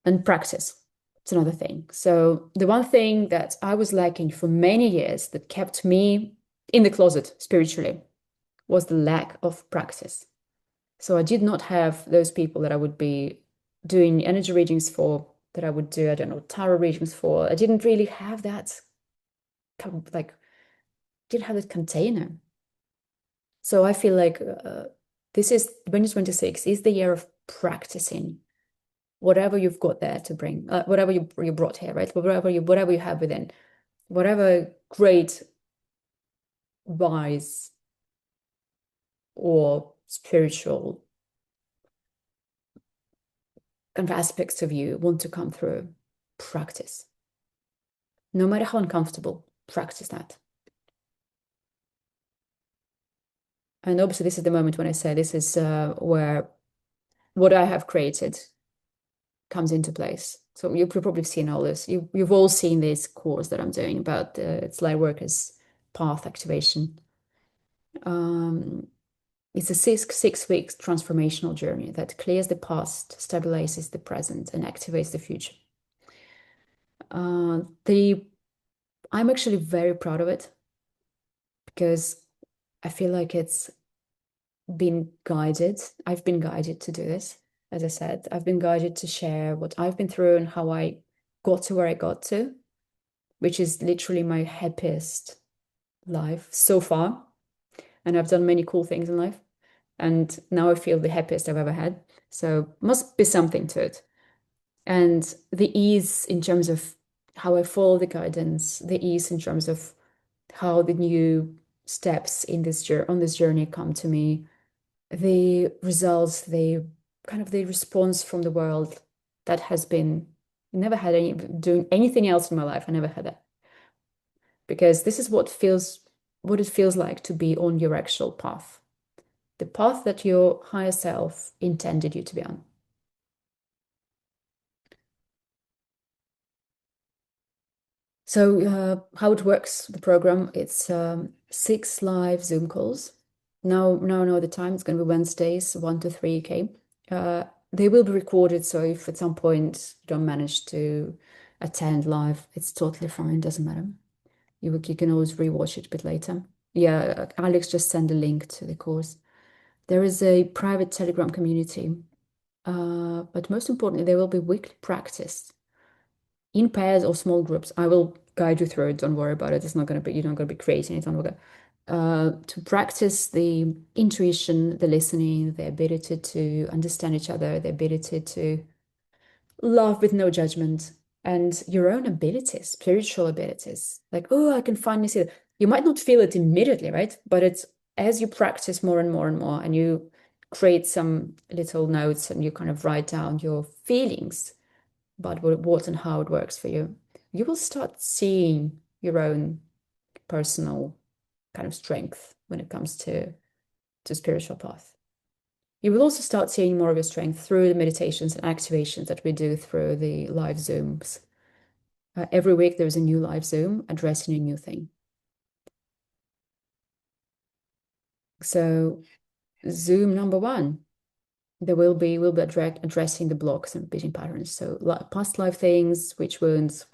And practice. It's another thing. So the one thing that I was lacking for many years that kept me in the closet spiritually was the lack of practice. So I did not have those people that I would be doing energy readings for, that I would do, I don't know, tarot readings for. I didn't really have that, like, didn't have that container. So I feel like this is 2026 is the year of practicing whatever you've got there to bring, whatever you brought here, right? Whatever you have within, whatever great, wise, or spiritual kind of aspects of you want to come through, practice. No matter how uncomfortable, practice that. And obviously, this is the moment when I say this is where what I have created comes into place. So you've probably seen all this. You've all seen this course that I'm doing about it's Lightworkers Path Activation. It's a six weeks transformational journey that clears the past, stabilizes the present, and activates the future. I'm actually very proud of it because I feel like it's been guided. I've been guided to do this. As I said, I've been guided to share what I've been through and how I got to where I got to, which is literally my happiest life so far. And I've done many cool things in life. And now I feel the happiest I've ever had. So must be something to it. And the ease in terms of how I follow the guidance, the ease in terms of how the new steps in this on this journey come to me, the results, the kind of the response from the world that has been never had any doing anything else in my life. I never had that. Because this is what it feels like to be on your actual path. The path that your higher self intended you to be on. So how it works, the program, it's 6 live Zoom calls. Now know the time. It's going to be Wednesdays, 1 to 3 UK. They will be recorded, so if at some point you don't manage to attend live, it's totally fine, doesn't matter. You can always rewatch it a bit later. Yeah, Alex just sent a link to the course. There is a private Telegram community, but most importantly, there will be weekly practice in pairs or small groups. I will guide you through it. Don't worry about it. It's not going to be, you're not going to be creating it on to practice the intuition, the listening, the ability to understand each other, the ability to love with no judgment, and your own abilities, spiritual abilities. Like, oh, I can finally see it. You might not feel it immediately, right? But it's as you practice more and more and more, and you create some little notes and you kind of write down your feelings about what and how it works for you, you will start seeing your own personal kind of strength when it comes to spiritual path. You will also start seeing more of your strength through the meditations and activations that we do through the live Zooms. Every week there's a new live Zoom addressing a new thing. So Zoom number 1, we'll be addressing the blocks and repeating patterns. So past life things, witch wounds,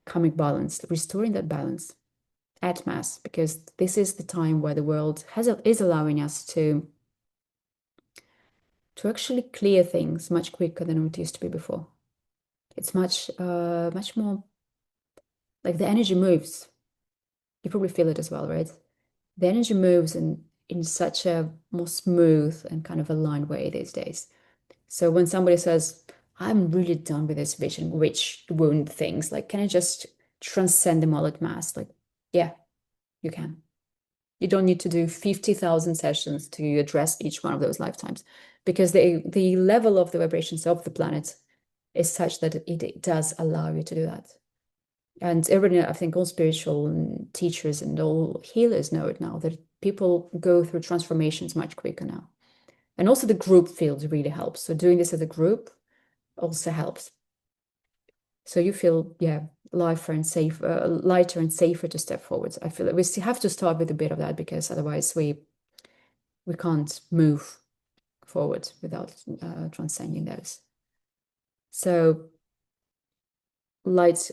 karmic balance, restoring that balance at mass, because this is the time where the world is allowing us to to actually clear things much quicker than it used to be before. It's much more like the energy moves. You probably feel it as well, right? The energy moves in such a more smooth and kind of aligned way these days. So when somebody says, I'm really done with this vision, witch wound things, like, can I just transcend them all at mass? Like, yeah, you can. You don't need to do 50,000 sessions to address each one of those lifetimes, because the level of the vibrations of the planet is such that it does allow you to do that. And everybody, I think all spiritual teachers and all healers know it now, that people go through transformations much quicker now. And also the group field really helps. So doing this as a group also helps. So you feel, yeah, lighter and safer to step forward. I feel that we still have to start with a bit of that, because otherwise we can't move forward without transcending those. So light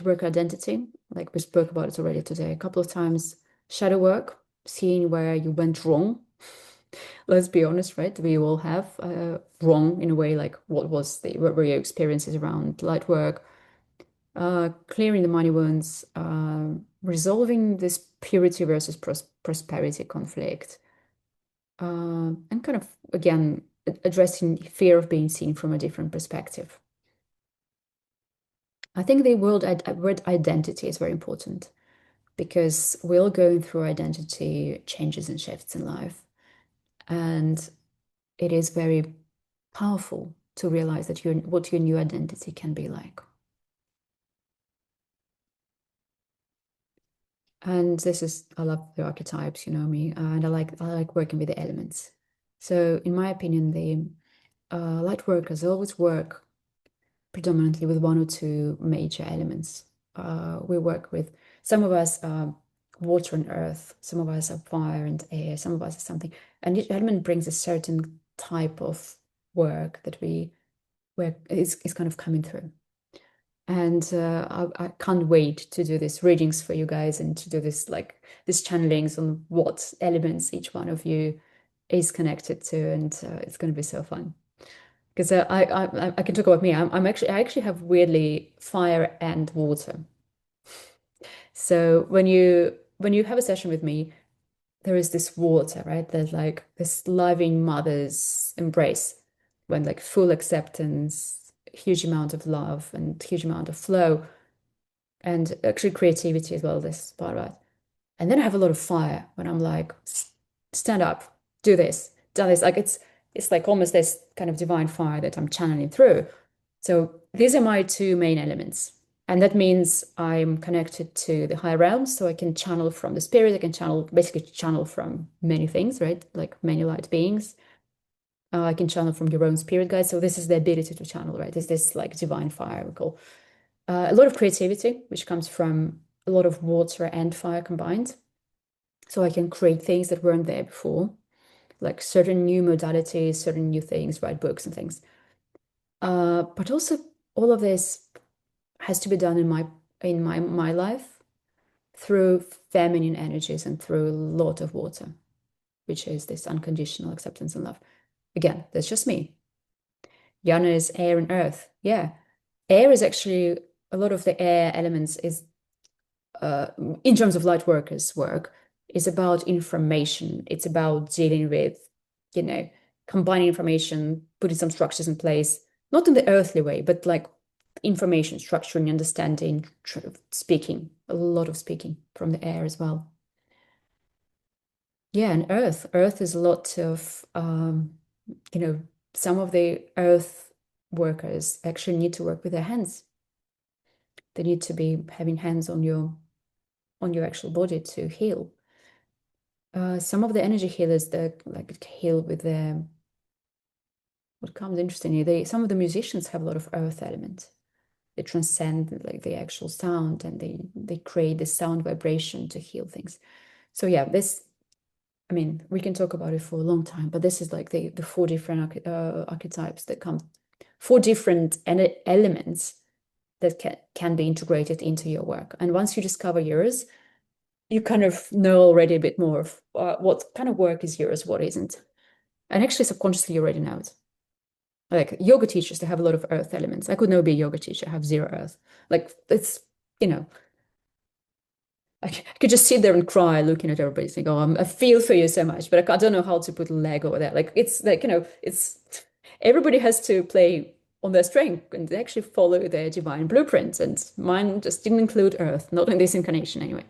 work identity, like we spoke about it already today a couple of times. Shadow work, seeing where you went wrong. Let's be honest, right? We all have wrong in a way, like what were your experiences around light work, clearing the money wounds, resolving this purity versus prosperity conflict, and kind of, again, addressing fear of being seen from a different perspective. I think the word identity is very important, because we're all going through identity changes and shifts in life. And it is very powerful to realize that what your new identity can be like. And I love the archetypes, you know me, and I like working with the elements. So in my opinion, the light workers always work predominantly with one or two major elements. We work with, some of us are water and earth, some of us are fire and air, some of us are something. And each element brings a certain type of work that where is kind of coming through. And I can't wait to do these readings for you guys, and to do these channelings on what elements each one of you is connected to, and it's going to be so fun. Because I can talk about me. I actually have weirdly fire and water. So when you have a session with me, there is this water, right? There's like this loving mother's embrace, when like full acceptance, huge amount of love and huge amount of flow, and actually creativity as well, this part of it. And then I have a lot of fire, when I'm like, stand up, do this, done this. Like it's like almost this kind of divine fire that I'm channeling through. So these are my two main elements. And that means I'm connected to the higher realms, so I can channel from the spirit. I can basically channel from many things, right? Like many light beings. I can channel from your own spirit guides. So this is the ability to channel, right? This like divine fire, we call. A lot of creativity, which comes from a lot of water and fire combined. So I can create things that weren't there before, like certain new modalities, certain new things, write books and things. But also all of this has to be done in my life through feminine energies and through a lot of water, which is this unconditional acceptance and love. Again, that's just me. Yana is air and earth. Yeah. Air is actually, a lot of the air elements is, in terms of light workers' work, is about information. It's about dealing with, combining information, putting some structures in place, not in the earthly way, but like information, structuring, understanding, speaking, a lot of speaking from the air as well. Yeah, and earth is a lot of, some of the earth workers actually need to work with their hands. They need to be having hands on your actual body to heal. Some of the energy healers that like heal with their, what comes interestingly, some of the musicians have a lot of earth element. They transcend like the actual sound, and they create the sound vibration to heal things. So yeah, we can talk about it for a long time, but this is like the four different archetypes that come, four different elements that can be integrated into your work. And once you discover yours, you kind of know already a bit more of what kind of work is yours, what isn't. And actually subconsciously you already know it. Like yoga teachers, they have a lot of earth elements. I could never be a yoga teacher, I have zero earth. Like it's, you know, I could just sit there and cry looking at everybody saying, oh, I feel for you so much, but I don't know how to put a leg over that. Like it's like, it's everybody has to play on their strength and actually follow their divine blueprint. And mine just didn't include earth, not in this incarnation anyway.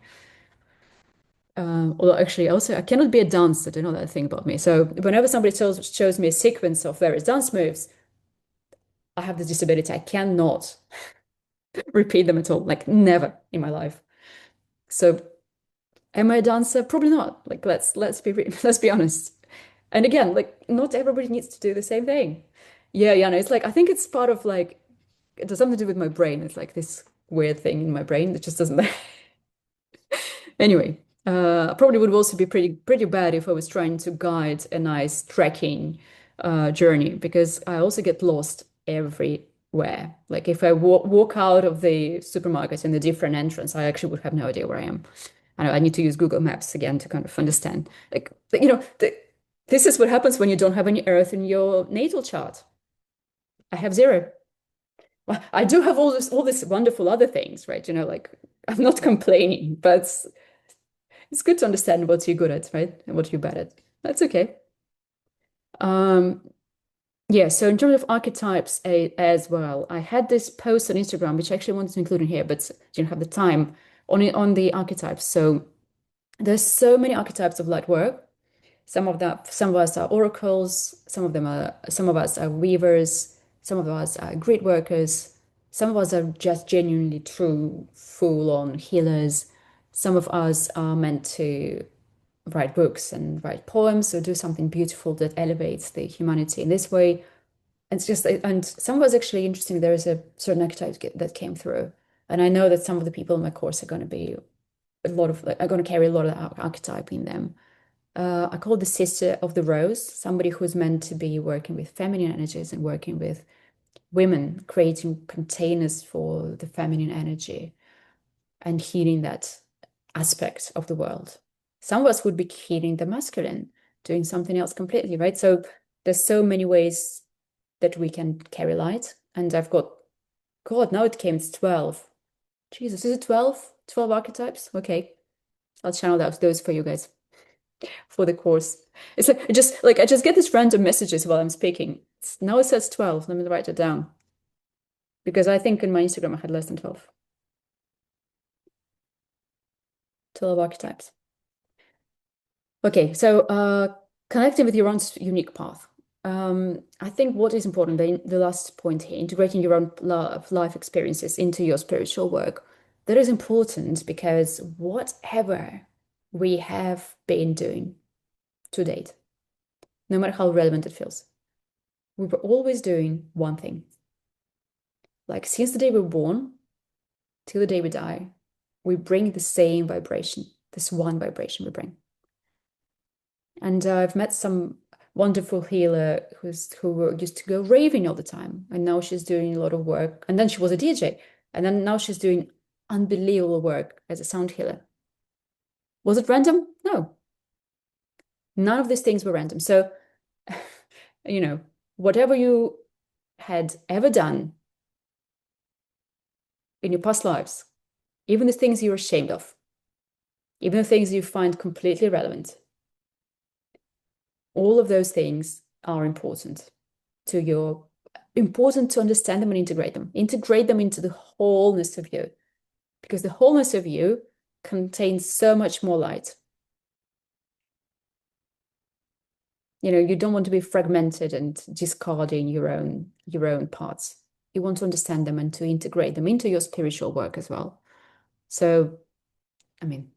Although actually also I cannot be a dancer, I know that thing about me. So whenever somebody shows me a sequence of various dance moves, I have this disability. I cannot repeat them at all, like never in my life. So am I a dancer? Probably not. Like let's be let's be honest. And again, like not everybody needs to do the same thing. Yeah, no, it's like I think it's part of like it has something to do with my brain. It's like this weird thing in my brain that just doesn't. Anyway, probably would also be pretty bad if I was trying to guide a nice trekking journey because I also get lost everywhere. Like if I walk out of the supermarket in the different entrance, I actually would have no idea where I am. I need to use Google Maps again to kind of understand. Like, this is what happens when you don't have any earth in your natal chart. I have zero. Well, I do have all this wonderful other things, right? Like I'm not complaining, but it's good to understand what you're good at, right? And what you're bad at. That's okay. Um, yeah, so in terms of archetypes as well, I had this post on Instagram, which I actually wanted to include in here, but didn't have the time on the archetypes. So there's so many archetypes of light work. Some of us are oracles, some of us are weavers, some of us are grid workers, some of us are just genuinely true, full-on healers. Some of us are meant to write books and write poems or do something beautiful that elevates the humanity in this way. And some of us actually interesting. There is a certain archetype that came through, and I know that some of the people in my course are going to be are going to carry a lot of that archetype in them. I call the sister of the rose, somebody who's meant to be working with feminine energies and working with women, creating containers for the feminine energy and healing that aspect of the world. Some of us would be healing the masculine, doing something else completely, right? So there's so many ways that we can carry light. And I've got, God, now it came to 12. Jesus, is it 12? 12 archetypes? Okay. I'll channel those for you guys for the course. It's like I just get these random messages while I'm speaking. Now it says 12. Let me write it down. Because I think in my Instagram I had less than 12. 12 archetypes. Okay, so connecting with your own unique path. I think what is important, the last point here, integrating your own life experiences into your spiritual work. That is important because whatever we have been doing to date, no matter how relevant it feels, we were always doing one thing. Like since the day we were born till the day we die, we bring the same vibration, this one vibration we bring. And I've met some wonderful healer who used to go raving all the time, and now she's doing a lot of work. And then she was a DJ, and then now she's doing unbelievable work as a sound healer. Was it random? No. None of these things were random. So, whatever you had ever done in your past lives, even the things you're ashamed of, even the things you find completely irrelevant, all of those things are important to understand them and integrate them into the wholeness of you, because the wholeness of you contains so much more light. You don't want to be fragmented and discarding your own parts. You want to understand them and to integrate them into your spiritual work as well. So, I mean,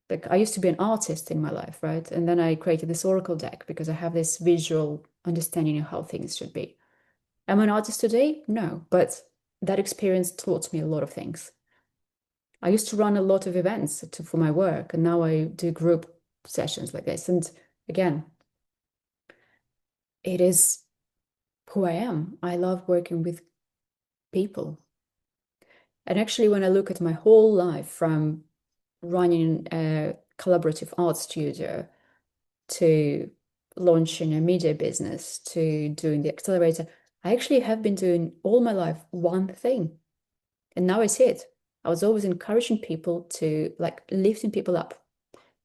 like I used to be an artist in my life, right? And then I created this oracle deck because I have this visual understanding of how things should be. Am I an artist today? No, but that experience taught me a lot of things. I used to run a lot of events for my work, and now I do group sessions like this. And again, it is who I am. I love working with people. And actually, when I look at my whole life from running a collaborative art studio to launching a media business to doing the accelerator, I actually have been doing all my life one thing. And now I see it. I was always encouraging people to, like, lifting people up,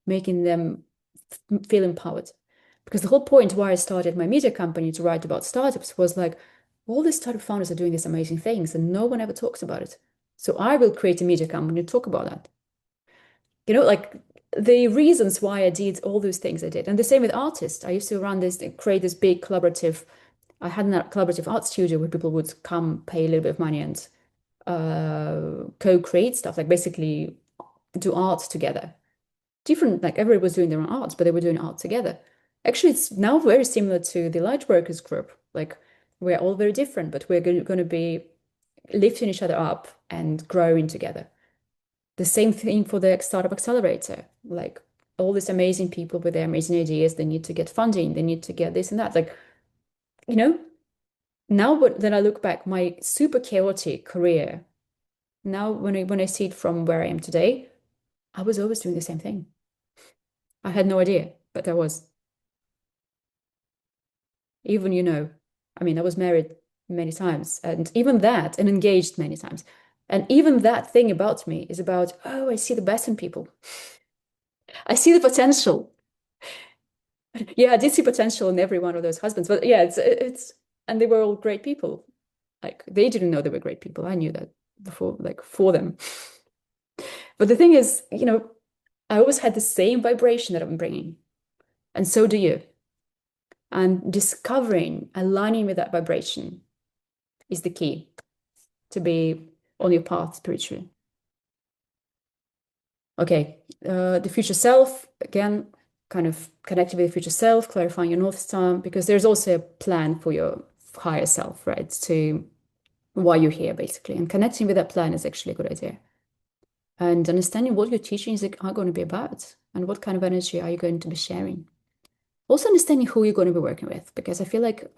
making them feel empowered. Because the whole point why I started my media company to write about startups was like, all these startup founders are doing these amazing things and no one ever talks about it. So I will create a media company to talk about that. Like the reasons why I did all those things I did. And the same with artists. I used to create this big collaborative. I had a collaborative art studio where people would come pay a little bit of money and co-create stuff, like basically do art together. Different, like everybody was doing their own art, but they were doing art together. Actually, it's now very similar to the Lightworkers group. Like we're all very different, but we're going to be lifting each other up and growing together. The same thing for the Startup Accelerator. Like all these amazing people with their amazing ideas, they need to get funding, they need to get this and that. Like, you know, now that I look back, my super chaotic career, now when I see it from where I am today, I was always doing the same thing. I had no idea, but I was. Even, I mean, I was married many times, and even that, and engaged many times. And even that thing about me is about, oh, I see the best in people. I see the potential. Yeah, I did see potential in every one of those husbands, but yeah, and they were all great people. Like they didn't know they were great people. I knew that before, like for them. But the thing is, I always had the same vibration that I'm bringing, and so do you. And discovering, aligning with that vibration is the key to be on your path spiritually. Okay, the future self, again, kind of connecting with the future self, clarifying your North Star, because there's also a plan for your higher self, right? To why you're here, basically. And connecting with that plan is actually a good idea. And understanding what your teachings are going to be about and what kind of energy are you going to be sharing. Also understanding who you're going to be working with, because I feel like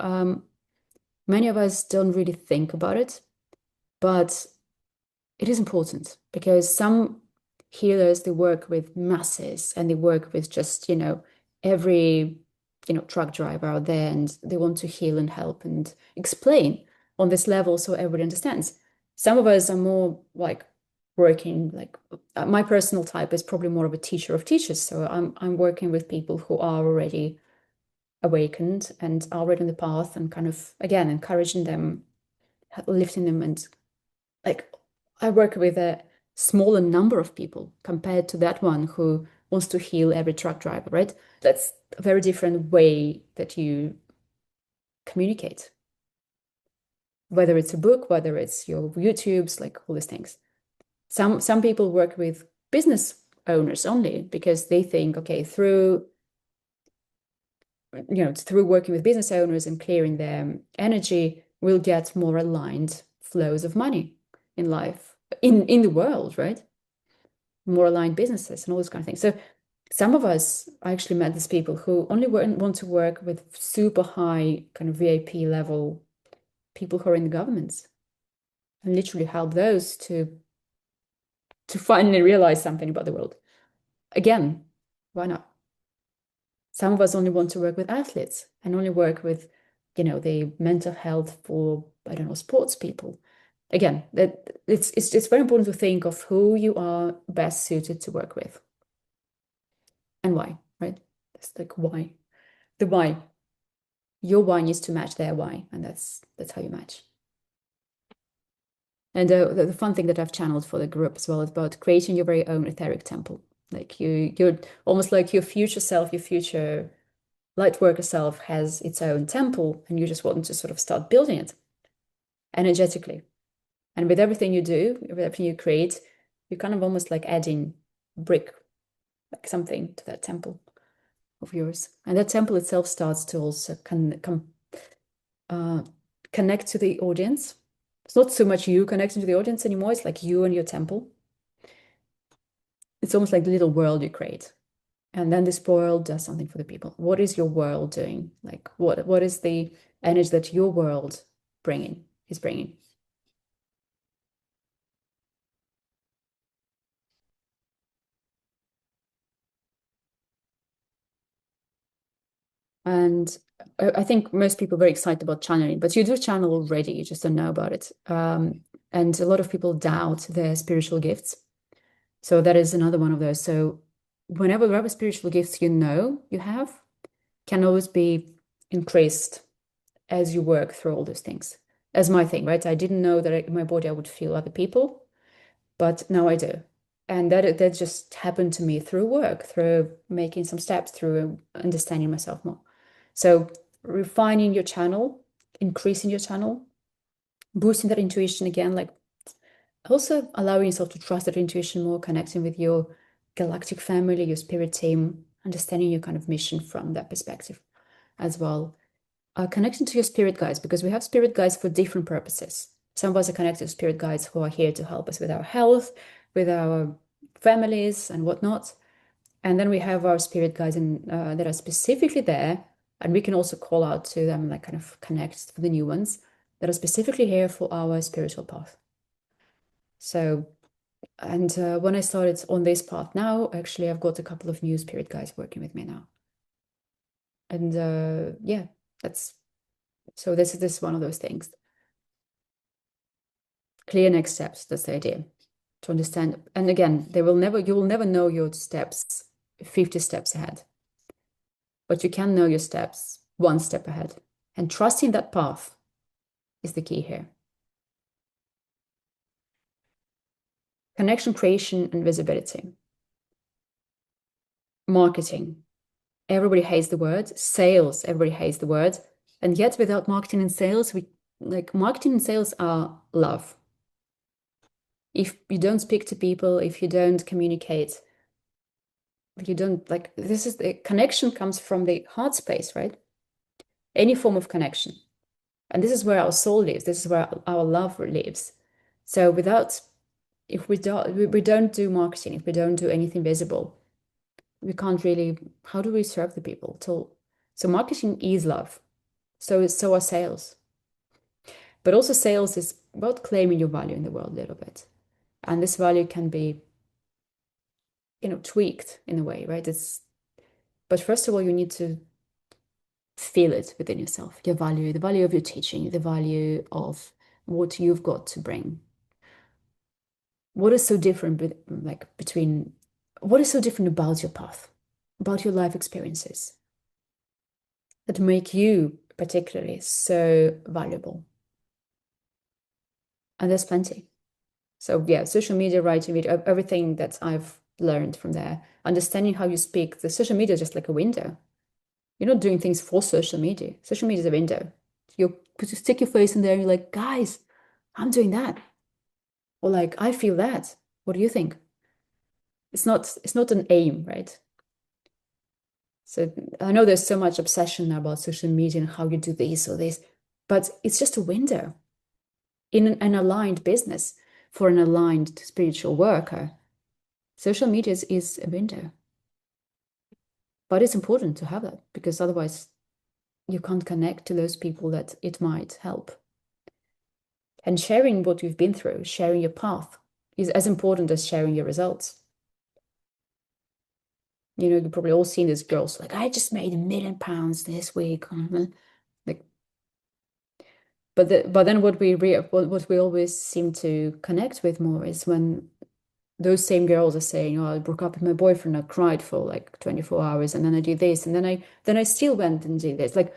many of us don't really think about it, but it is important because some healers, they work with masses and they work with just, every, truck driver out there, and they want to heal and help and explain on this level so everybody understands. Some of us are more like working, like my personal type is probably more of a teacher of teachers. So I'm working with people who are already awakened and are already on the path and kind of, again, encouraging them, lifting them, and like I work with a smaller number of people compared to that one who wants to heal every truck driver, right? That's a very different way that you communicate, whether it's a book, whether it's your YouTubes, like all these things. Some people work with business owners only because they think, okay, through working with business owners and clearing their energy, we'll get more aligned flows of money in life, in the world, right? More aligned businesses and all those kind of things. So some of us, I actually met these people who only want to work with super high kind of VIP level people who are in the governments and literally help those to finally realize something about the world. Again, why not? Some of us only want to work with athletes and only work with, the mental health for, I don't know, sports people. Again, that it's very important to think of who you are best suited to work with and why, right? It's like why. The why. Your why needs to match their why, and that's how you match. And the fun thing that I've channeled for the group as well is about creating your very own etheric temple. Like you're almost like your future self, your future Lightworker self has its own temple, and you just want to sort of start building it energetically. And with everything you do, with everything you create, you're kind of almost like adding brick, like something to that temple of yours. And that temple itself starts to also connect to the audience. It's not so much you connecting to the audience anymore. It's like you and your temple. It's almost like the little world you create. And then this world does something for the people. What is your world doing? Like what is the energy that your world is bringing? And I think most people are very excited about channeling, but you do channel already, you just don't know about it. And a lot of people doubt their spiritual gifts. So that is another one of those. So whatever spiritual gifts you know you have can always be increased as you work through all those things. As my thing, right? I didn't know that in my body I would feel other people, but now I do. And that just happened to me through work, through making some steps, through understanding myself more. So refining your channel, increasing your channel, boosting that intuition again, like also allowing yourself to trust that intuition more, connecting with your galactic family, your spirit team, understanding your kind of mission from that perspective as well. Connecting to your spirit guides, because we have spirit guides for different purposes. Some of us are connected to spirit guides who are here to help us with our health, with our families and whatnot. And then we have our spirit guides that are specifically there, and we can also call out to them, like kind of connect to the new ones that are specifically here for our spiritual path. So, and when I started on this path now, actually, I've got a couple of new spirit guides working with me now. And yeah, that's so this is one of those things. Clear next steps, that's the idea. To understand. And again, you will never know your steps 50 steps ahead. But you can know your steps one step ahead. And trusting that path is the key here. Connection creation and visibility. Marketing. Everybody hates the word. Sales. Everybody hates the word. And yet without marketing and sales, marketing and sales are love. If you don't speak to people, if you don't communicate, you don't this is the connection comes from the heart space, right? Any form of connection. And this is where our soul lives. This is where our love lives. So if we don't do marketing, if we don't do anything visible, we can't really, how do we serve the people? So marketing is love. So are sales. But also sales is about claiming your value in the world a little bit. And this value can be, tweaked in a way, right? But first of all, you need to feel it within yourself, your value, the value of your teaching, the value of what you've got to bring. What is so different what is so different about your path, about your life experiences that make you particularly so valuable? And there's plenty. So yeah, social media, writing video, everything that I've learned from there, understanding how you speak. The social media is just like a window. You're not doing things for social media. Social media is a window. You stick your face in there and you're like, guys, I'm doing that. Or like, I feel that. What do you think? It's not an aim, right? So I know there's so much obsession about social media and how you do this or this, but it's just a window in an aligned business for an aligned spiritual worker. Social media is a window, but it's important to have that because otherwise you can't connect to those people that it might help. And sharing what you've been through, sharing your path is as important as sharing your results. You've probably all seen these girls like, I just made £1 million this week. Like, but then what we always seem to connect with more is when those same girls are saying, "Oh, I broke up with my boyfriend. I cried for like 24 hours, and then I did this, and then I still went and did this." Like,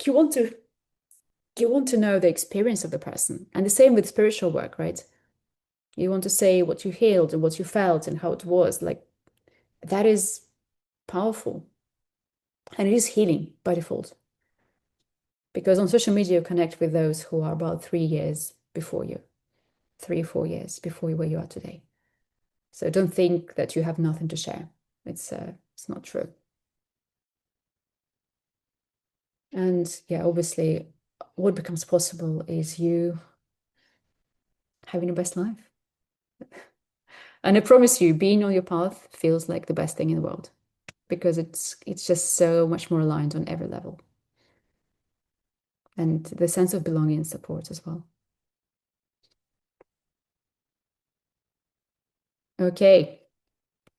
you want to know the experience of the person, and the same with spiritual work, right? You want to say what you healed and what you felt and how it was. Like, that is powerful. And it is healing by default. Because on social media, you connect with those who are about 3 years before you, 3 or 4 years before where you are today. So don't think that you have nothing to share. It's not true. And yeah, obviously, what becomes possible is you having the best life. And I promise you, being on your path feels like the best thing in the world because it's just so much more aligned on every level. And the sense of belonging and support as well. Okay.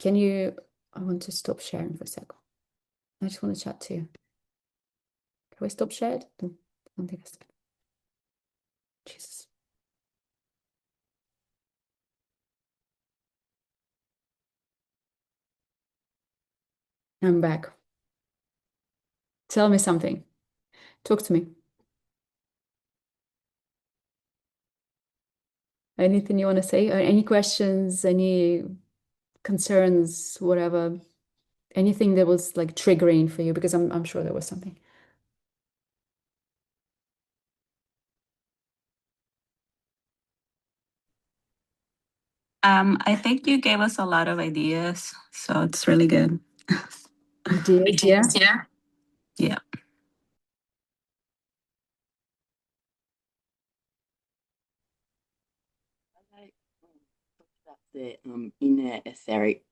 I want to stop sharing for a second. I just want to chat to you. Have I stopped shared? Don't think I stopped. Jesus. I'm back. Tell me something. Talk to me. Anything you want to say? Or any questions, any concerns, whatever? Anything that was like triggering for you? Because I'm sure there was something. I think you gave us a lot of ideas, so it's really good. Ideas, yeah. Yeah. Yeah. Like about the inner etheric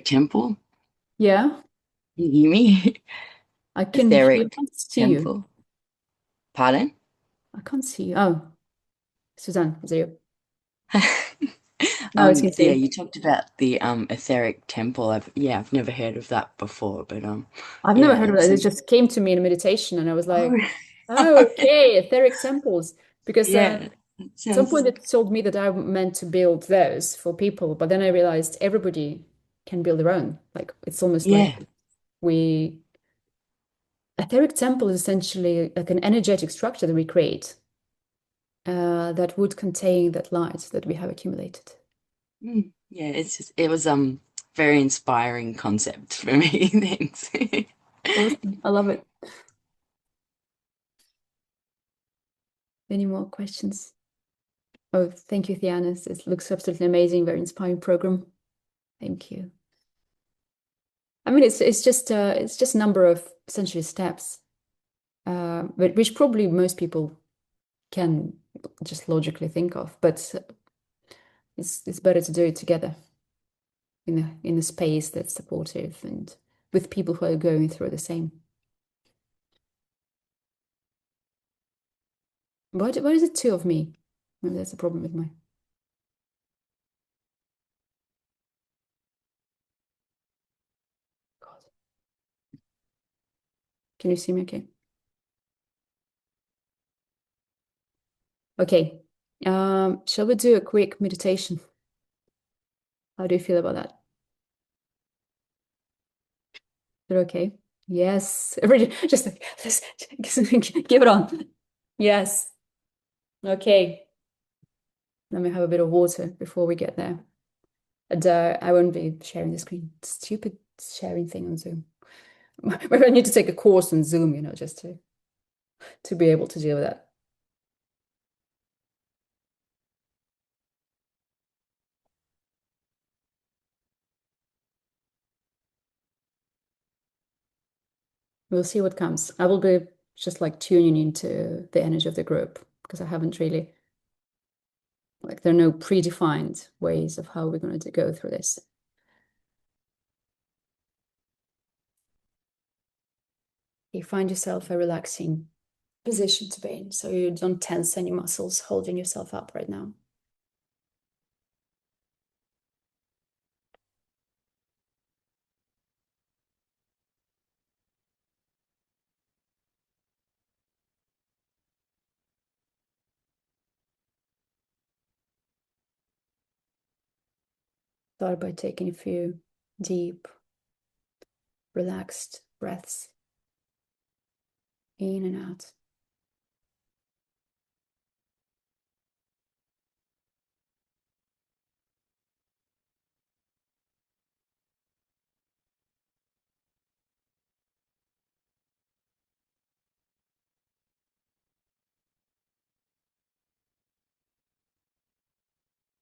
temple. Yeah, Can you hear me? I can hear, I Etheric can't see you. temple. Pardon? I can't see you. Oh, Suzanne, is it you? No, I can Yeah, see. you talked about the etheric temple. I've never heard of that before, but I've never yeah, heard of it's that. It just came to me in meditation, and I was oh, like, oh, okay, etheric temples. Because yeah, it at some sounds point it told me that I meant to build those for people, but then I realized everybody can build their own. Like it's almost like yeah. we etheric temple is essentially like an energetic structure that we create that would contain that light that we have accumulated. Yeah, it was very inspiring concept for me. Thanks. Awesome. I love it. Any more questions? Oh, thank you, Theanis. It looks absolutely amazing, very inspiring program. Thank you. I mean, it's just a number of essentially steps, but which probably most people can just logically think of, but it's better to do it together in a space that's supportive and with people who are going through the same. Why is it two of me? Maybe that's a problem with my God. Can you see me okay? Okay. Shall we do a quick meditation? How do you feel about that? Is it okay? Yes. Just like, give it on. Yes. Okay. Let me have a bit of water before we get there. And I won't be sharing the screen. Stupid sharing thing on Zoom. Maybe I need to take a course on Zoom, just to be able to deal with that. We'll see what comes. I will be just like tuning into the energy of the group because I haven't really, like, there are no predefined ways of how we're going to go through this. You find yourself a relaxing position to be in, so you don't tense any muscles holding yourself up right now. Start by taking a few deep, relaxed breaths in and out.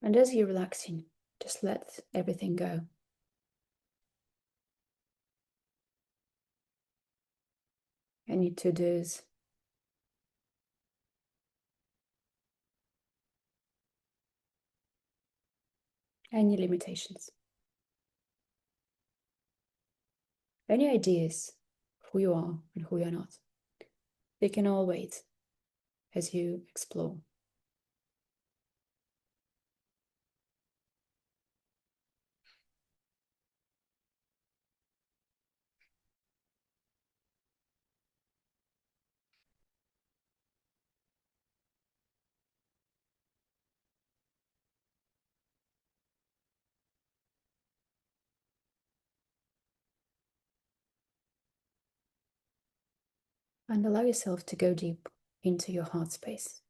And as you're relaxing, just let everything go. Any to-dos, any limitations, any ideas of who you are and who you're not. They can all wait as you explore. And allow yourself to go deep into your heart space.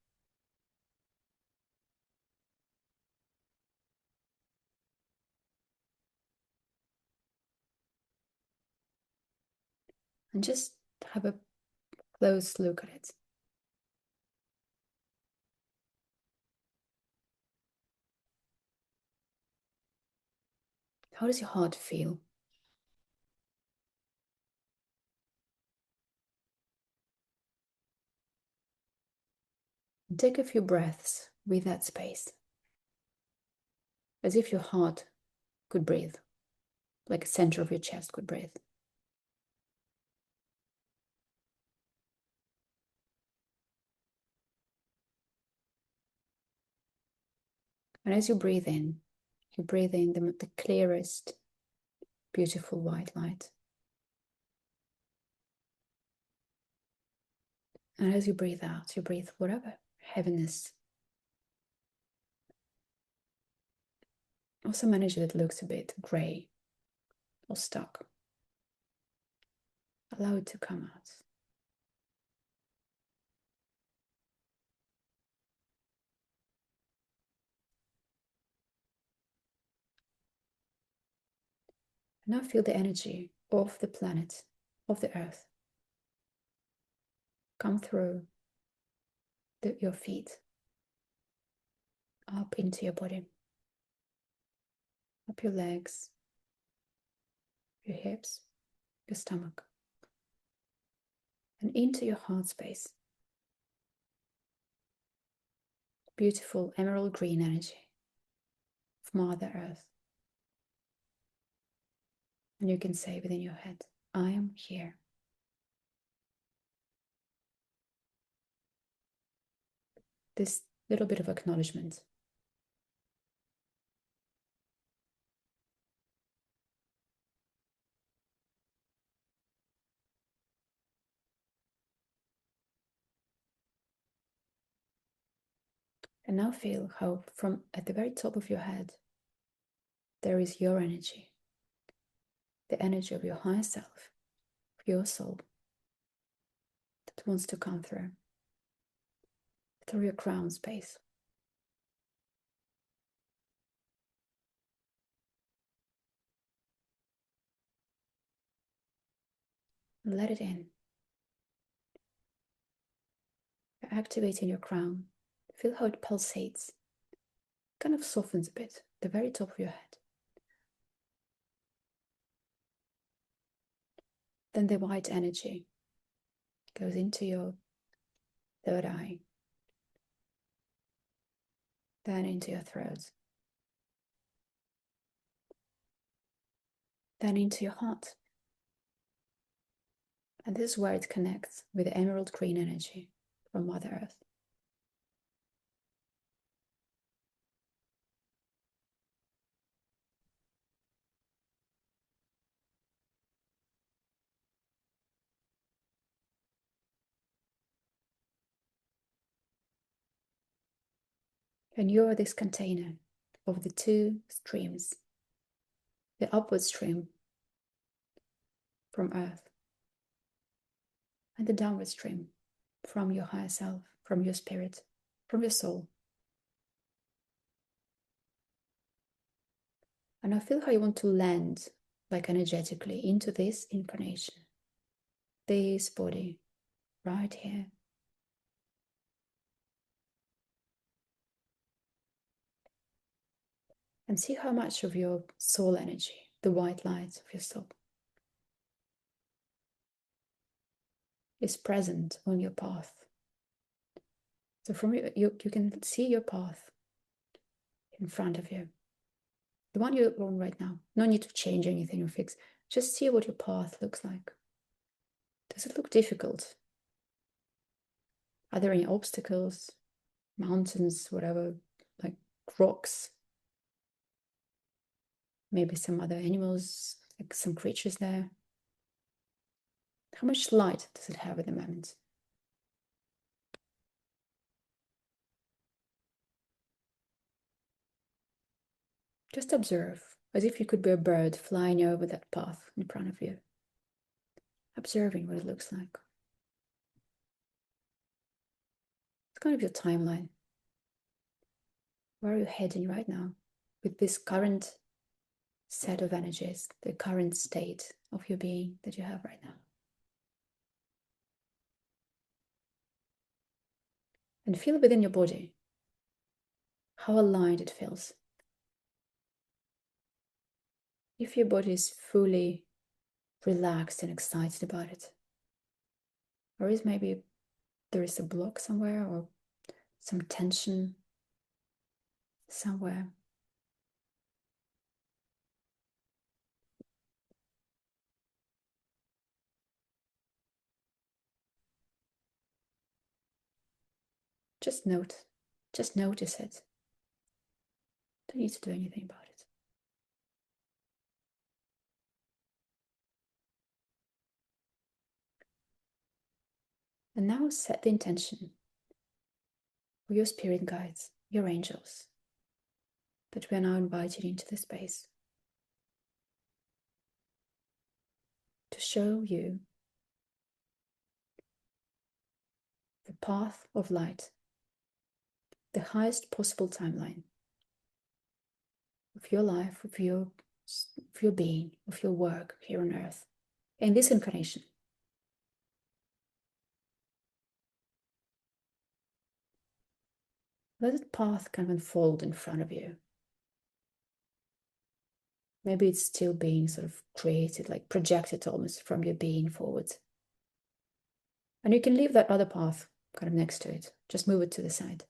And just have a close look at it. How does your heart feel? And take a few breaths with that space, as if your heart could breathe, like the center of your chest could breathe. And as you breathe in the clearest, beautiful white light. And as you breathe out, you breathe whatever heaviness, or some energy that looks a bit grey or stuck. Allow it to come out. Now feel the energy of the planet, of the earth, come through your feet, up into your body, up your legs, your hips, your stomach, and into your heart space. Beautiful emerald green energy of Mother Earth. And you can say within your head, I am here. This little bit of acknowledgement. And now feel how from at the very top of your head, there is your energy, the energy of your higher self, of your soul, that wants to come through your crown space. And let it in. You're activating your crown. Feel how it pulsates, kind of softens a bit, the very top of your head. Then the white energy goes into your third eye, then into your throat, then into your heart. And this is where it connects with the emerald green energy from Mother Earth. And you're this container of the two streams, the upward stream from Earth and the downward stream from your higher self, from your spirit, from your soul. And I feel how you want to land, like energetically, into this incarnation, this body right here. And see how much of your soul energy, the white light of your soul, is present on your path. So from you can see your path in front of you, the one you're on right now. No need to change anything or fix. Just see what your path looks like. Does it look difficult? Are there any obstacles, mountains, whatever, like rocks? Maybe some other animals, like some creatures there. How much light does it have at the moment? Just observe, as if you could be a bird flying over that path in front of you, observing what it looks like. kind of your timeline. Where are you heading right now with this current set of energies, the current state of your being that you have right now? And feel within your body how aligned it feels. If your body is fully relaxed and excited about it, or is maybe there is a block somewhere or some tension somewhere. Just notice it. Don't need to do anything about it. And now set the intention for your spirit guides, your angels, that we are now invited into the space to show you the path of light, the highest possible timeline of your life, of your being, of your work here on earth, in this incarnation. Let that path kind of unfold in front of you. Maybe it's still being sort of created, like projected almost from your being forwards. And you can leave that other path kind of next to it. Just move it to the side.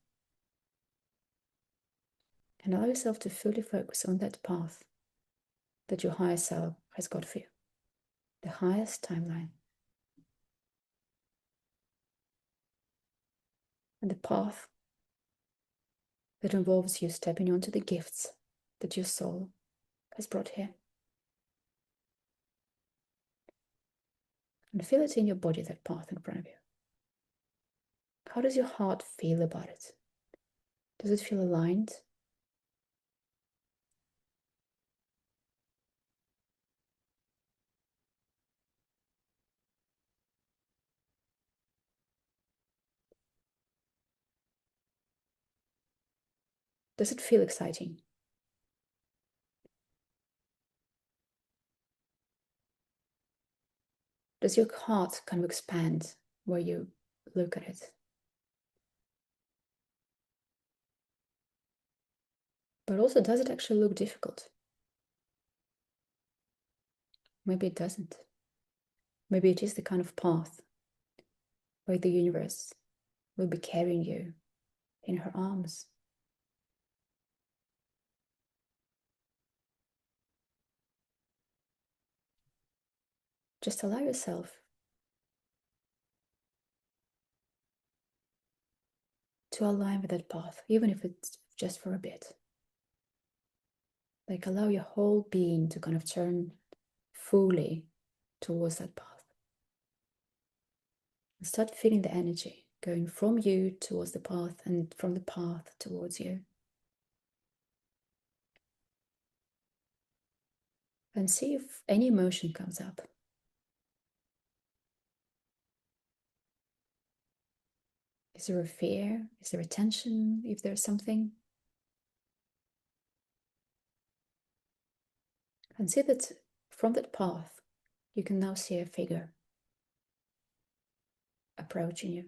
And allow yourself to fully focus on that path that your higher self has got for you. The highest timeline. And the path that involves you stepping onto the gifts that your soul has brought here. And feel it in your body, that path in front of you. How does your heart feel about it? Does it feel aligned? Does it feel exciting? Does your heart kind of expand where you look at it? But also, does it actually look difficult? Maybe it doesn't. Maybe it is the kind of path where the universe will be carrying you in her arms. Just allow yourself to align with that path, even if it's just for a bit. Like, allow your whole being to kind of turn fully towards that path. And start feeling the energy going from you towards the path and from the path towards you. And see if any emotion comes up. Is there a fear? Is there a tension? If there's something. And see that from that path, you can now see a figure approaching you.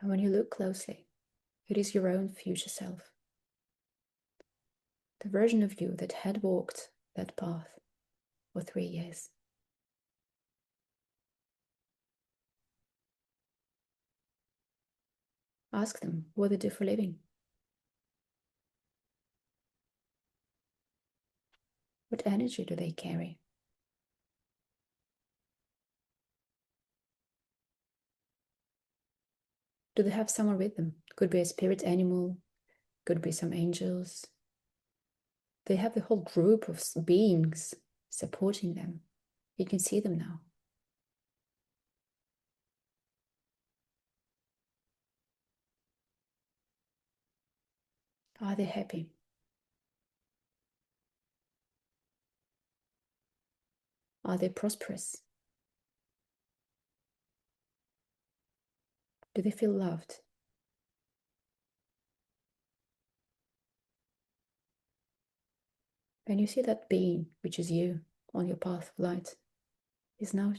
And when you look closely, it is your own future self. The version of you that had walked that path for 3 years. Ask them what they do for a living. What energy do they carry? Do they have someone with them? Could be a spirit animal, could be some angels. They have the whole group of beings supporting them. You can see them now. Are they happy? Are they prosperous? Do they feel loved? And you see that being, which is you, on your path of light, is now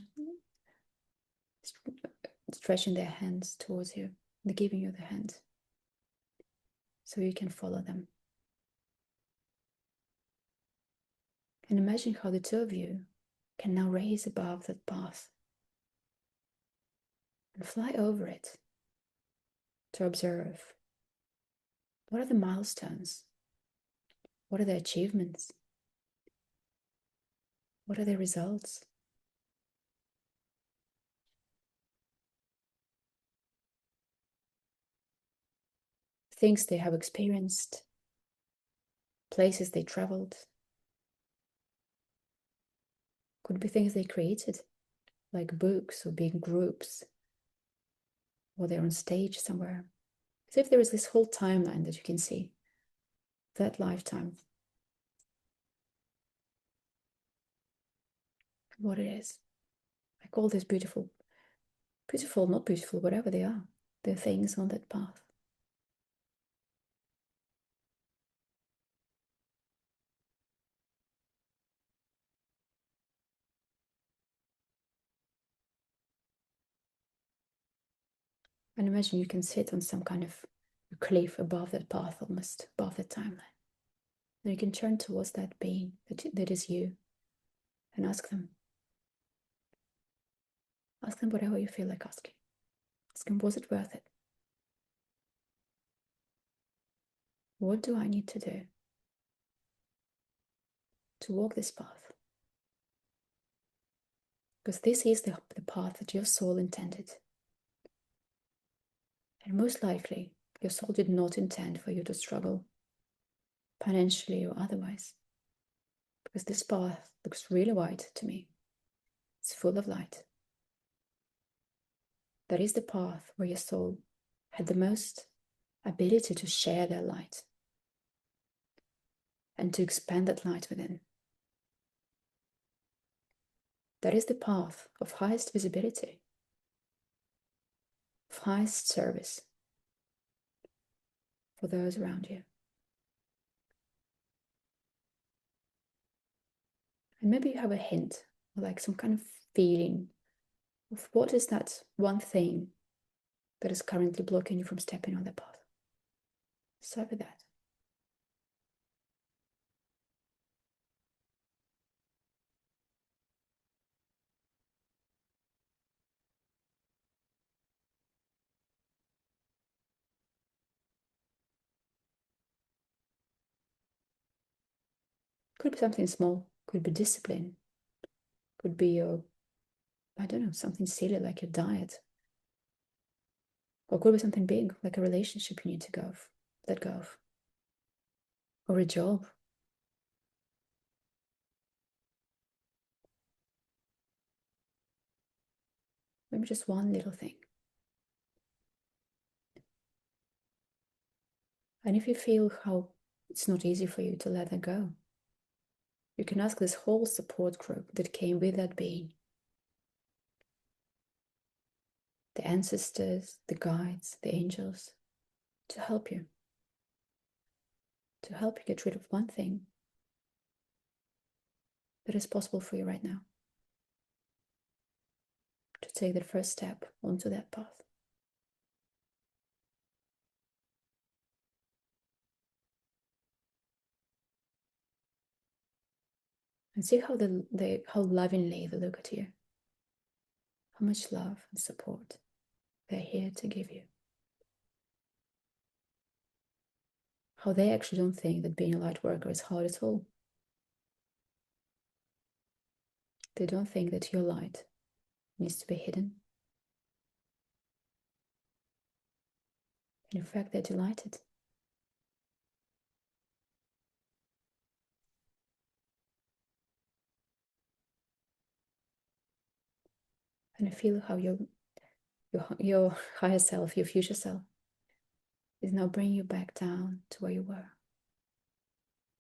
stretching their hands towards you. They're giving you the hand so you can follow them. And imagine how the two of you can now raise above that path and fly over it to observe what are the milestones, what are the achievements, what are the results. Things they have experienced, places they traveled. Could be things they created, like books or big groups, or they're on stage somewhere. As if there is this whole timeline that you can see, that lifetime, what it is. Like all these beautiful, not beautiful, whatever they are, they're things on that path. And imagine you can sit on some kind of cliff above that path, almost above the timeline. And you can turn towards that being that is you and ask them. Ask them whatever you feel like asking. Ask them, was it worth it? What do I need to do to walk this path? Because this is the path that your soul intended. And most likely, your soul did not intend for you to struggle financially or otherwise. Because this path looks really white to me. It's full of light. That is the path where your soul had the most ability to share their light and to expand that light within. That is the path of highest visibility, of highest service for those around you. And maybe you have a hint, or like some kind of feeling of what is that one thing that is currently blocking you from stepping on the path. Start with that. Could be something small, could be discipline, could be your, I don't know, something silly like your diet. Or could be something big, like a relationship you need to let go of. Or a job. Maybe just one little thing. And if you feel how it's not easy for you to let that go, you can ask this whole support group that came with that being, the ancestors, the guides, the angels, to help you get rid of one thing that is possible for you right now, to take the first step onto that path. And see how how lovingly they look at you, how much love and support they're here to give you. How they actually don't think that being a light worker is hard at all. They don't think that your light needs to be hidden. In fact, they're delighted. And I feel how your higher self, your future self, is now bringing you back down to where you were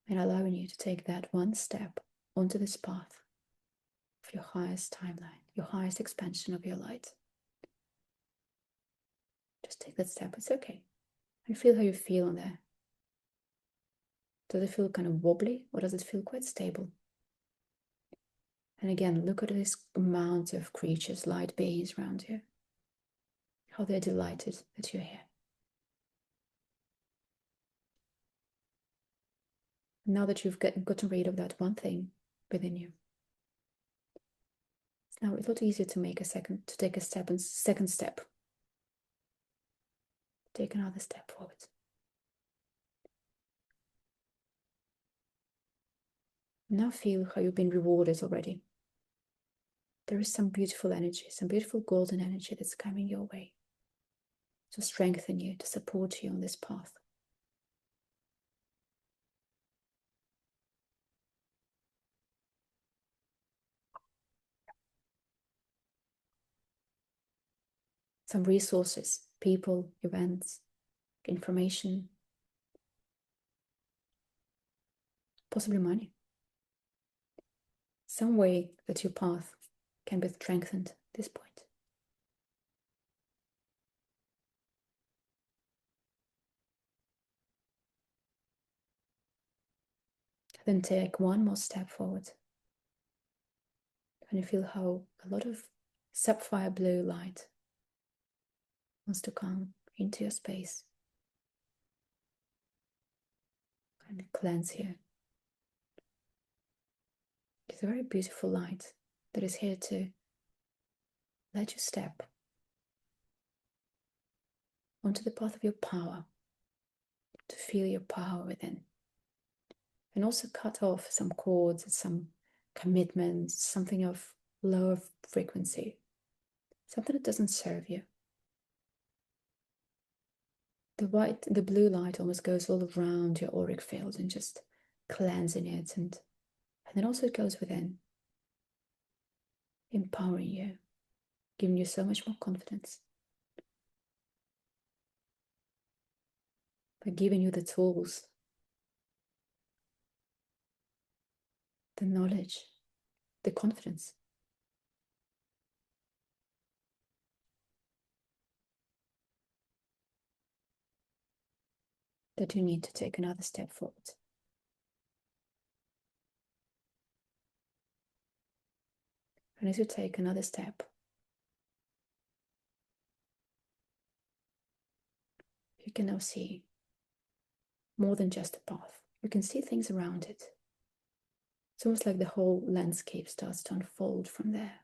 and allowing you to take that one step onto this path of your highest timeline, your highest expansion of your light. Just take that step. It's okay. And feel how you feel on there. Does it feel kind of wobbly, or does it feel quite stable? And again, look at this amount of creatures, light beings around you. How they're delighted that you're here. Now that you've gotten rid of that one thing within you, it's now a lot easier to take a second step. Take another step forward. Now feel how you've been rewarded already. There is some beautiful energy, some beautiful golden energy that's coming your way to strengthen you, to support you on this path. Some resources, people, events, information, possibly money. Some way that your path can be strengthened at this point. Then take one more step forward. And you feel how a lot of sapphire blue light wants to come into your space and cleanse you. It's a very beautiful light that is here to let you step onto the path of your power, to feel your power within. And also cut off some cords, some commitments, something of lower frequency, something that doesn't serve you. The blue light almost goes all around your auric field and just cleansing it, and then also it goes within, empowering you, giving you so much more confidence, by giving you the tools, the knowledge, the confidence. That you need to take another step forward. And as you take another step, you can now see more than just a path. You can see things around it. It's almost like the whole landscape starts to unfold from there.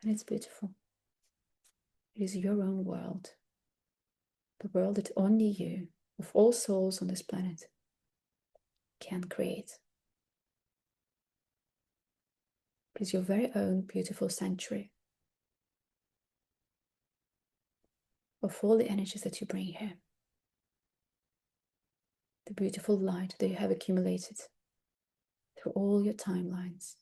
And it's beautiful. It is your own world. The world that only you, of all souls on this planet, can create. It is your very own beautiful sanctuary of all the energies that you bring here. The beautiful light that you have accumulated through all your timelines.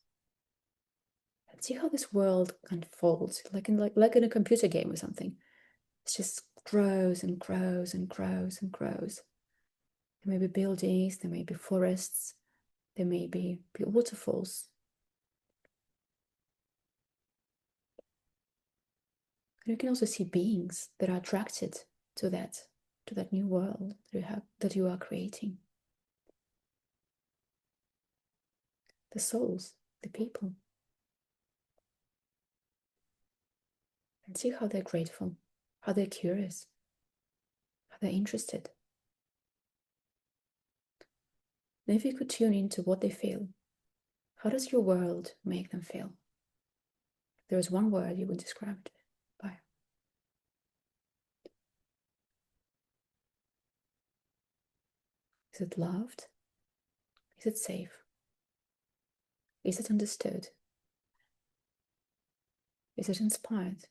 And see how this world unfolds, like in a computer game or something. It just grows and grows and grows and grows. There may be buildings, there may be forests, there may be waterfalls. And you can also see beings that are attracted to that new world that you are creating. The souls, the people. And see how they're grateful, how they're curious, how they're interested. And if you could tune into what they feel, how does your world make them feel? If there is one word you would describe it by. Is it loved? Is it safe? Is it understood? Is it inspired?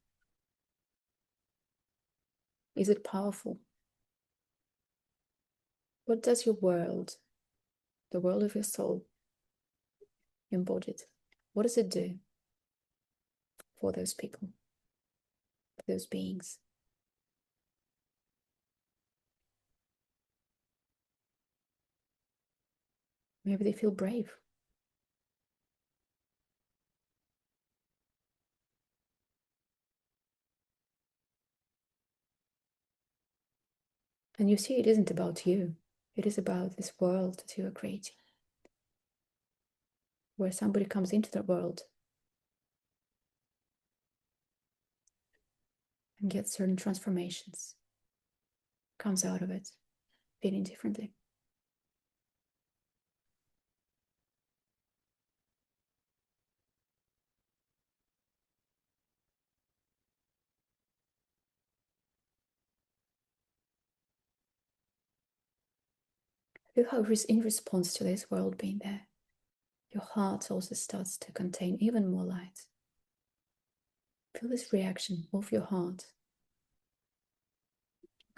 Is it powerful? What does your world, the world of your soul, embody? What does it do for those people, for those beings? Maybe they feel brave. And you see, it isn't about you. It is about this world that you are creating, where somebody comes into the world and gets certain transformations, comes out of it feeling differently. Feel how in response to this world being there, your heart also starts to contain even more light. Feel this reaction of your heart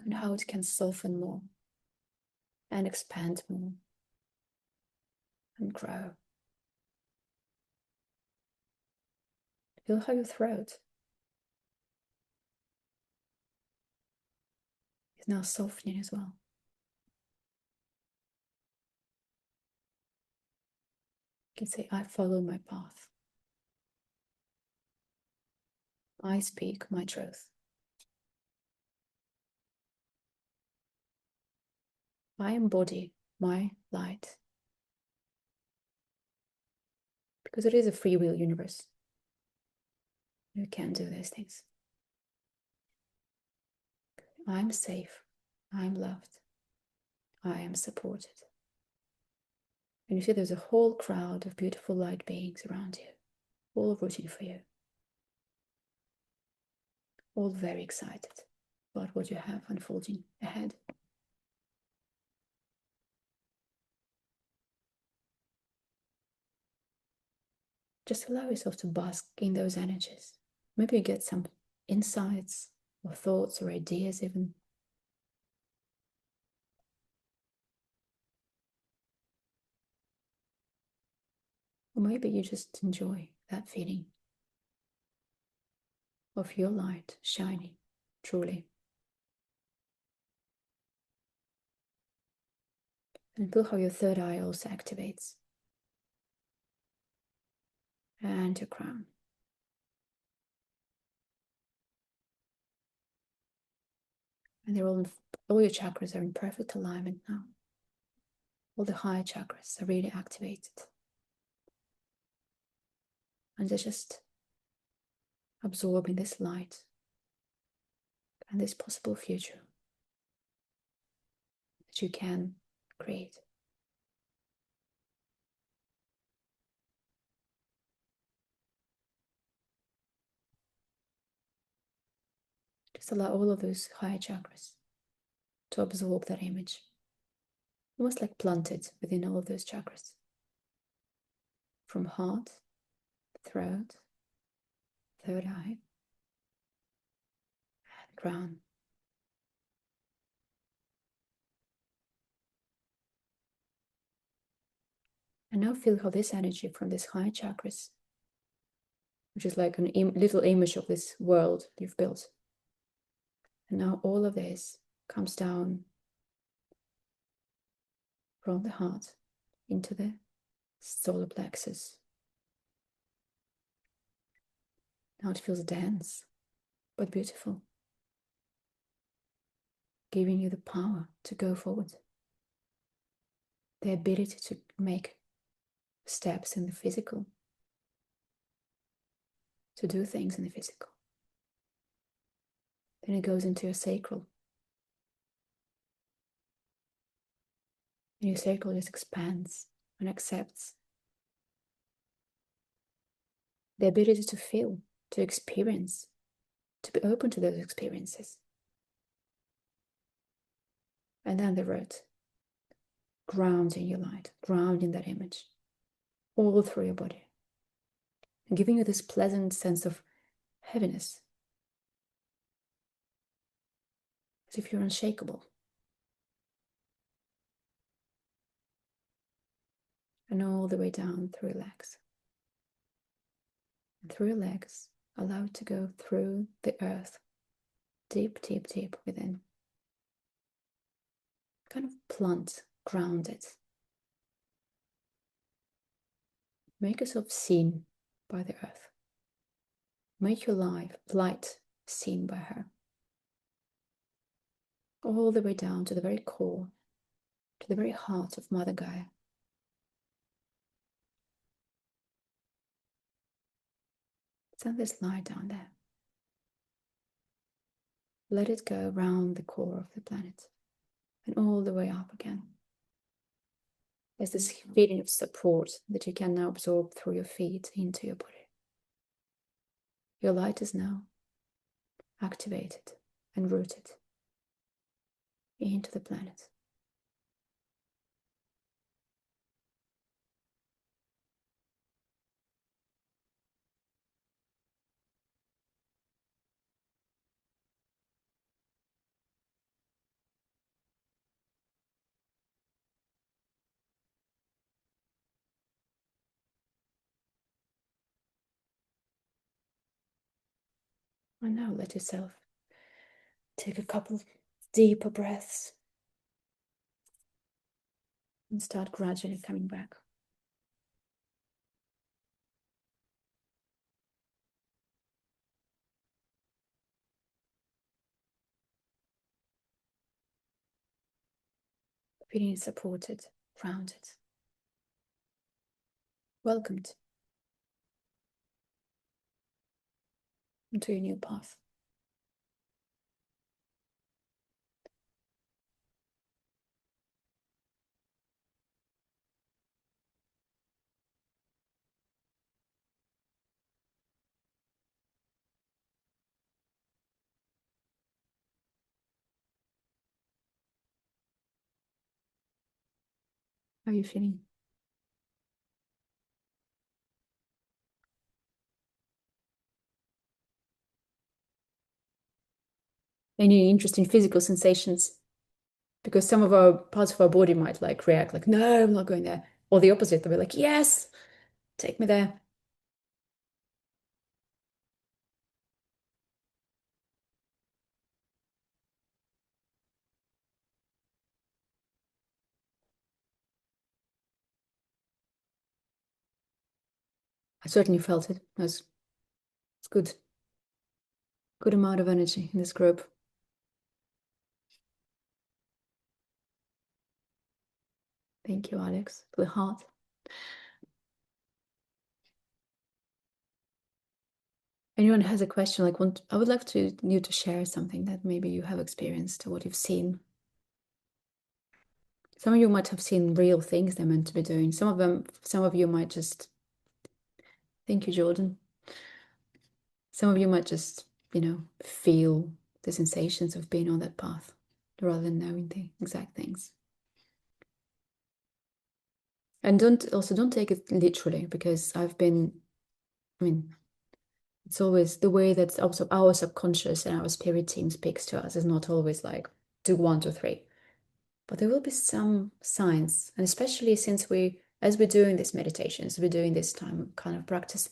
and how it can soften more and expand more and grow. Feel how your throat is now softening as well. You can say, I follow my path. I speak my truth. I embody my light. Because it is a free will universe. You can do these things. I'm safe. I'm loved. I am supported. And you see there's a whole crowd of beautiful light beings around you, all rooting for you, all very excited about what you have unfolding ahead. Just allow yourself to bask in those energies. Maybe you get some insights or thoughts or ideas even. Or maybe you just enjoy that feeling of your light shining truly. And feel how your third eye also activates. And your crown. And they're all your chakras are in perfect alignment now. All the higher chakras are really activated. And they're just absorbing this light and this possible future that you can create. Just allow all of those higher chakras to absorb that image, almost like planted within all of those chakras, from heart, throat, third eye, and crown. And now feel how this energy from these higher chakras, which is like a little image of this world you've built, and now all of this comes down from the heart into the solar plexus. Now it feels dense, but beautiful, giving you the power to go forward, the ability to make steps in the physical, to do things in the physical. Then it goes into your sacral. And your sacral just expands and accepts the ability to feel, to experience, to be open to those experiences. And then the root, grounding your light, grounding that image all through your body, and giving you this pleasant sense of heaviness, as if you're unshakable. And all the way down through your legs. And through your legs, allow it to go through the earth, deep, deep, deep within. Kind of plant, ground it. Make yourself seen by the earth. Make your light seen by her. all the way down to the very core, to the very heart of Mother Gaia. Send this light down there. Let it go around the core of the planet and all the way up again. There's this feeling of support that you can now absorb through your feet into your body. Your light is now activated and rooted into the planet. And now let yourself take a couple of deeper breaths and start gradually coming back. Feeling supported, grounded, welcomed into your new path. How are you feeling? Any interesting physical sensations? Because some of our parts of our body might like react like, no, I'm not going there. Or the opposite, they'll be like, yes, take me there. I certainly felt it. It's good. Good amount of energy in this group. Thank you, Alex, for the heart. Anyone has a question, like I would like you to share something that maybe you have experienced or what you've seen. Some of you might have seen real things they're meant to be doing. Some of you might just, thank you, Jordan. Some of you might just, feel the sensations of being on that path rather than knowing the exact things. And don't take it literally, because it's always the way that also our subconscious and our spirit team speaks to us is not always like, do 1, 2, 3. But there will be some signs, and especially since as we're doing these meditations, we're doing this time kind of practice,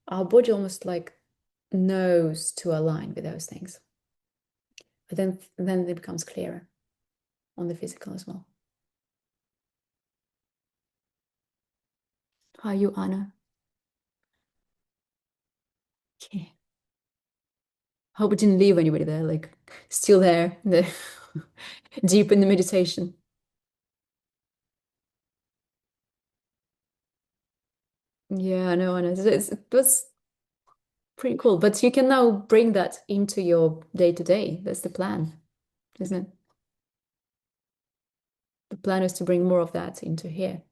our body almost like knows to align with those things. But then it becomes clearer on the physical as well. How are you, Anna? Okay. Hope it didn't leave anybody there, like still there, deep in the meditation. Yeah, I know, Anna. It was pretty cool. But you can now bring that into your day-to-day. That's the plan, isn't it? The plan is to bring more of that into here.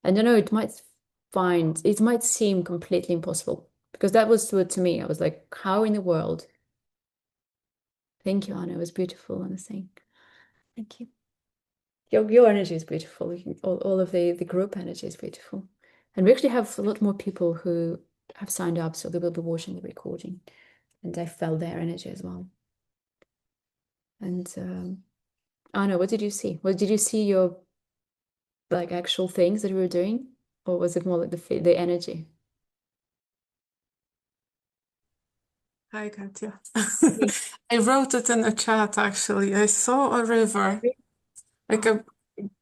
And I know it might seem completely impossible, because that was what to me. I was like, how in the world? Thank you, Anna. It was beautiful, Anna saying. Thank you. Your energy is beautiful. All of the group energy is beautiful. And we actually have a lot more people who have signed up, so they will be watching the recording. And I felt their energy as well. And Anna, what did you see? Did you see your like actual things that we were doing? Or was it more like the energy? Hi, Katia. I wrote it in the chat actually. I saw a river, like a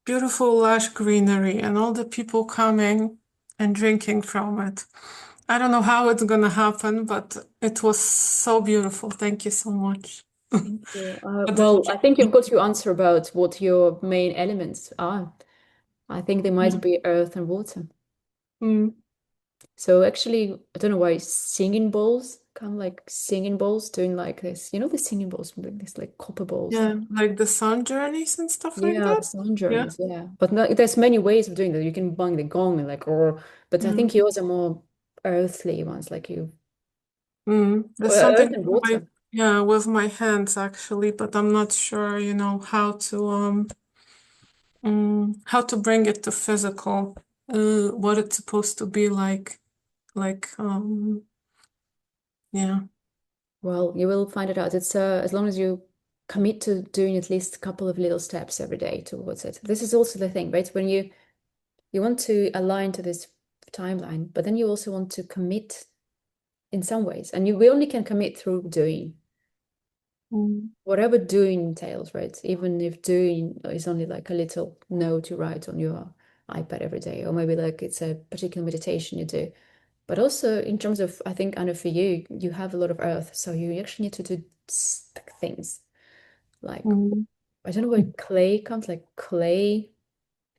beautiful lush greenery, and all the people coming and drinking from it. I don't know how it's gonna happen, but it was so beautiful. Thank you so much. Thank you. What did Well, you I think you've got your answer about what your main elements are. I think they might be earth and water. Mm, So actually, I don't know why singing bowls, kind of like singing bowls, doing like this. You know the singing bowls, like this like copper bowls. yeah, like the sun journeys and stuff like Yeah, the that. sound Yeah. journeys, yeah. But no, there's many ways of doing that. You can bang the gong and like, or, but I think Mm, yours are more earthly ones, like you, There's earth something and with my, water. yeah, with my hands actually, but I'm not sure, how to bring it to physical, what it's supposed to be like, yeah. Well, you will find it out. It's as long as you commit to doing at least a couple of little steps every day towards it. This is also the thing, right? When you want to align to this timeline, but then you also want to commit in some ways, and we only can commit through doing. Mm, Whatever doing entails, right? Even if doing is only like a little note you write on your iPad every day, or maybe like it's a particular meditation you do. But also in terms of, I think, Anna, for you, you have a lot of earth, so you actually need to do things like, mm, I don't know where clay comes, like clay,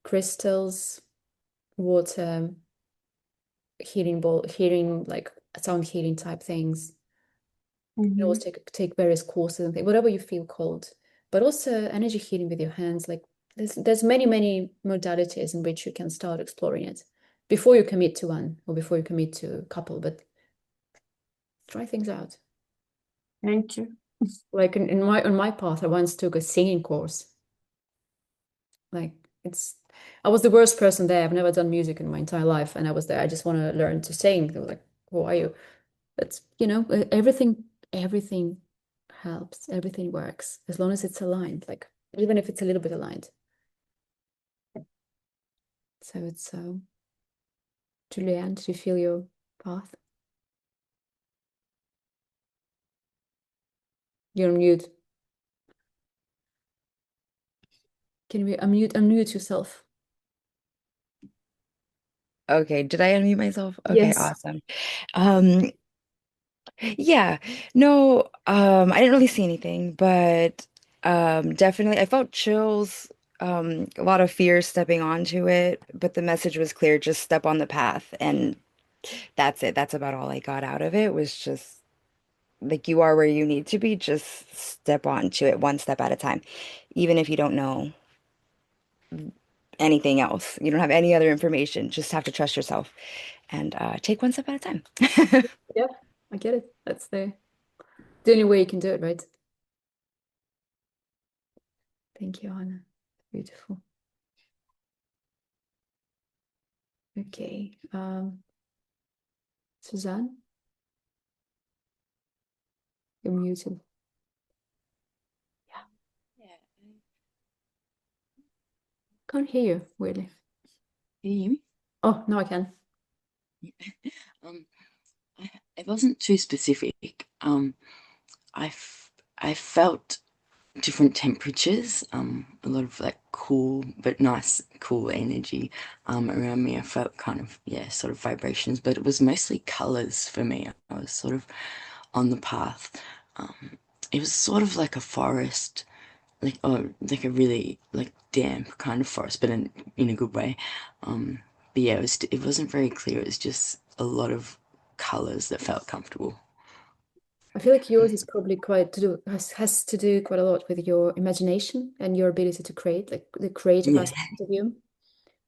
crystals, water, healing ball, healing, like sound healing type things. You can always mhm, take various courses and things, whatever you feel called. But also energy healing with your hands. Like there's many modalities in which you can start exploring it before you commit to one or before you commit to a couple. But try things out. Thank you. Like in my on my path, I once took a singing course. Like it's I was the worst person there. I've never done music in my entire life, and I was there. I just want to learn to sing. They were like, "Who are you?" But everything helps. Everything works as long as it's aligned. Like even if it's a little bit aligned. So it's Julianne, did you feel your path? You're on mute. Can we unmute yourself? Okay, did I unmute myself? Okay, Yes. awesome. Um, yeah, no, I didn't really see anything, but definitely I felt chills, a lot of fear stepping onto it, but the message was clear, just step on the path, and that's it. That's about all I got out of it was just like you are where you need to be, just step onto it one step at a time, even if you don't know anything else. You don't have any other information, just have to trust yourself and take one step at a time. Yeah, I get it. That's the only way you can do it, right? Thank you, Anna. Beautiful. Okay. Suzanne, you're muted. Yeah. Yeah. Can't hear you, weirdly. Can you hear me? Oh, now I can. Um, it wasn't too specific. I felt different temperatures, a lot of like cool but nice cool energy around me. I felt kind of, yeah, sort of vibrations, but it was mostly colors for me. I was sort of on the path. Um, it was sort of like a forest, like a really like damp kind of forest, but in a good way. But yeah, it wasn't very clear. It was just a lot of colors that felt comfortable. I feel like yours is probably quite to do has to do quite a lot with your imagination and your ability to create, like the creative Yeah, aspect of you.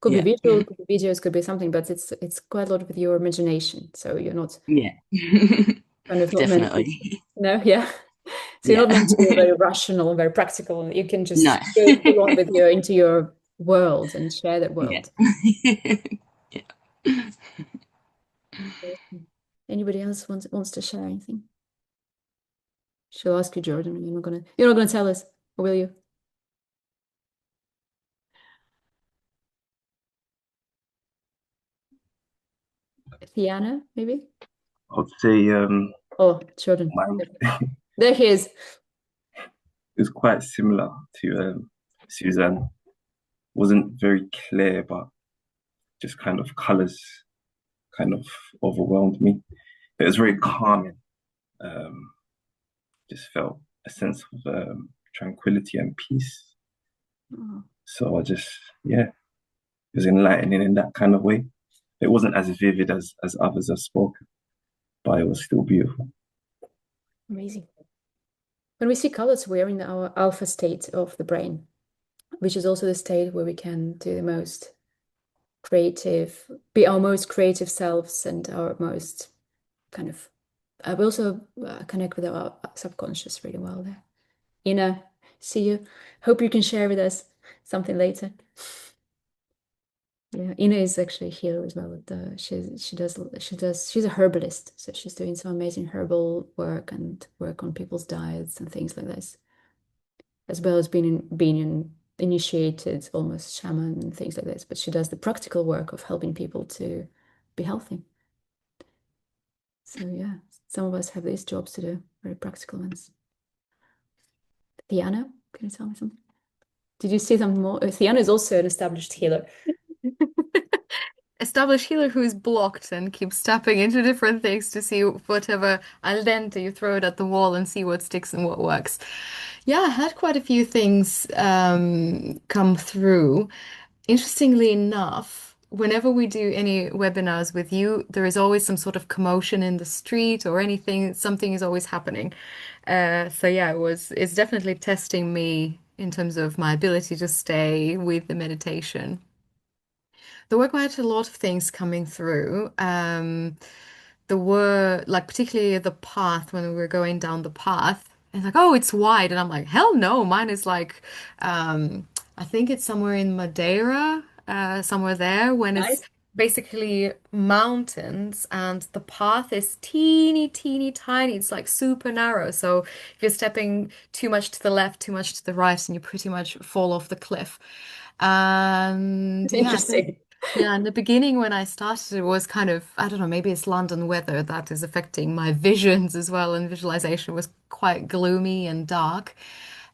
Could be yeah, visual, could be videos, could be something, but it's quite a lot with your imagination. So you're not yeah, kind of not meant to, definitely. no, yeah. So you're Yeah. not meant to be very rational and very practical. You can No. just go full on with your into your world and share that Yeah. world. Yeah. Awesome. Anybody else wants to share anything? She'll ask you, Jordan. You're not gonna tell us, or will you? Thiana, maybe? I'd say Oh, Jordan. mine There he is. is quite similar to Suzanne. Wasn't very clear, but just kind of colors kind of overwhelmed me. It was very calming. Just felt a sense of tranquility and peace. Oh, So I just, yeah, it was enlightening in that kind of way. It wasn't as vivid as others have spoken, but it was still beautiful. amazing. When we see colors, we're in our alpha state of the brain, which is also the state where we can do the most creative, be our most creative selves and our most kind of, we also connect with our subconscious really well there. Ina, see you. Hope you can share with us something later. Yeah, Ina is actually a healer as well. She's a herbalist, so she's doing some amazing herbal work and work on people's diets and things like this, as well as being initiated almost shaman and things like this. But she does the practical work of helping people to be healthy. So yeah, some of us have these jobs to do, very practical ones. Thiana, can you tell me something? Did you see something more? Thiana is also an established healer. Established healer who is blocked and keeps tapping into different things to see whatever al dente you throw it at the wall and see what sticks and what works. Yeah, I had quite a few things come through. Interestingly enough, whenever we do any webinars with you, there is always some sort of commotion in the street or anything, something is always happening. So yeah, it's definitely testing me in terms of my ability to stay with the meditation. There were quite a lot of things coming through. There were like particularly the path when we were going down the path. It's like, oh, it's wide, and I'm like, hell no, mine is like, I think it's somewhere in Madeira, somewhere there, when it's Nice. basically mountains and the path is teeny, teeny, tiny. It's like super narrow. So if you're stepping too much to the left, too much to the right, and you pretty much fall off the cliff. And yeah, Interesting. yeah, in the beginning when I started, it was kind of, I don't know, maybe it's London weather that is affecting my visions as well, and visualization was quite gloomy and dark.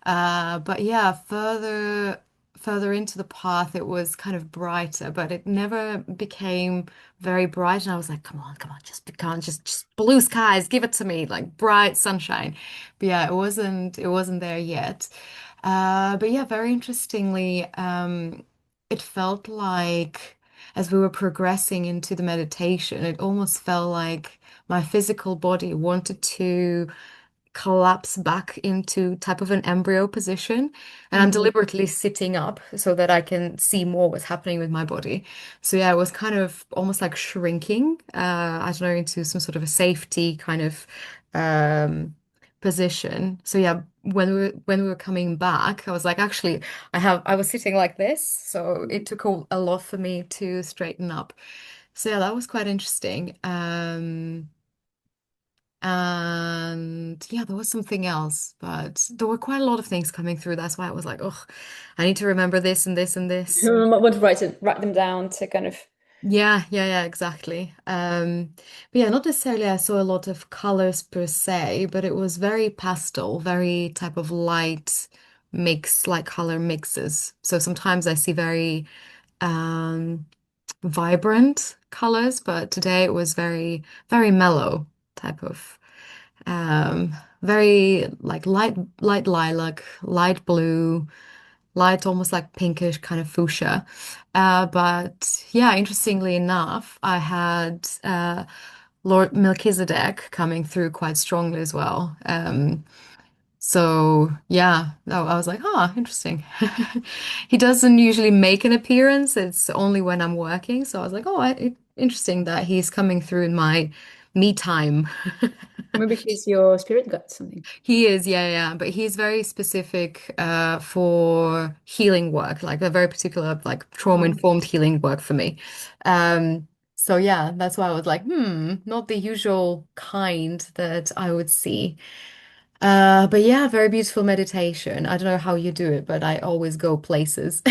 But yeah, further into the path, it was kind of brighter, but it never became very bright. And I was like, come on, just become just blue skies, give it to me, like bright sunshine. But yeah, it wasn't there yet. But yeah, very interestingly, it felt like as we were progressing into the meditation, it almost felt like my physical body wanted to collapse back into type of an embryo position. And I'm Mhm. deliberately sitting up so that I can see more what's happening with my body. So yeah, it was kind of almost like shrinking, I don't know, into some sort of a safety kind of position. So yeah, when we were coming back, I was like, actually, I was sitting like this, so it took a lot for me to straighten up. So yeah, that was quite interesting. And yeah, there was something else, but there were quite a lot of things coming through. That's why I was like, oh, I need to remember this and this and this. I want to write them down to kind of. Yeah, exactly. But yeah, not necessarily I saw a lot of colors per se, but it was very pastel, very type of light mix, like color mixes. So sometimes I see very um vibrant colors, but today it was very, very mellow type of very like light lilac, light blue, light almost like pinkish kind of fuchsia. But yeah, interestingly enough, I had Lord Melchizedek coming through quite strongly as well. So yeah, I was like, oh, interesting. He doesn't usually make an appearance. It's only when I'm working. So I was like, oh, interesting that he's coming through in my me time. Maybe he's your spirit guide, something. He is, yeah. But he's very specific for healing work, like a very particular, like Oh. trauma-informed healing work for me. So yeah, that's why I was like, not the usual kind that I would see. But yeah, very beautiful meditation. I don't know how you do it, but I always go places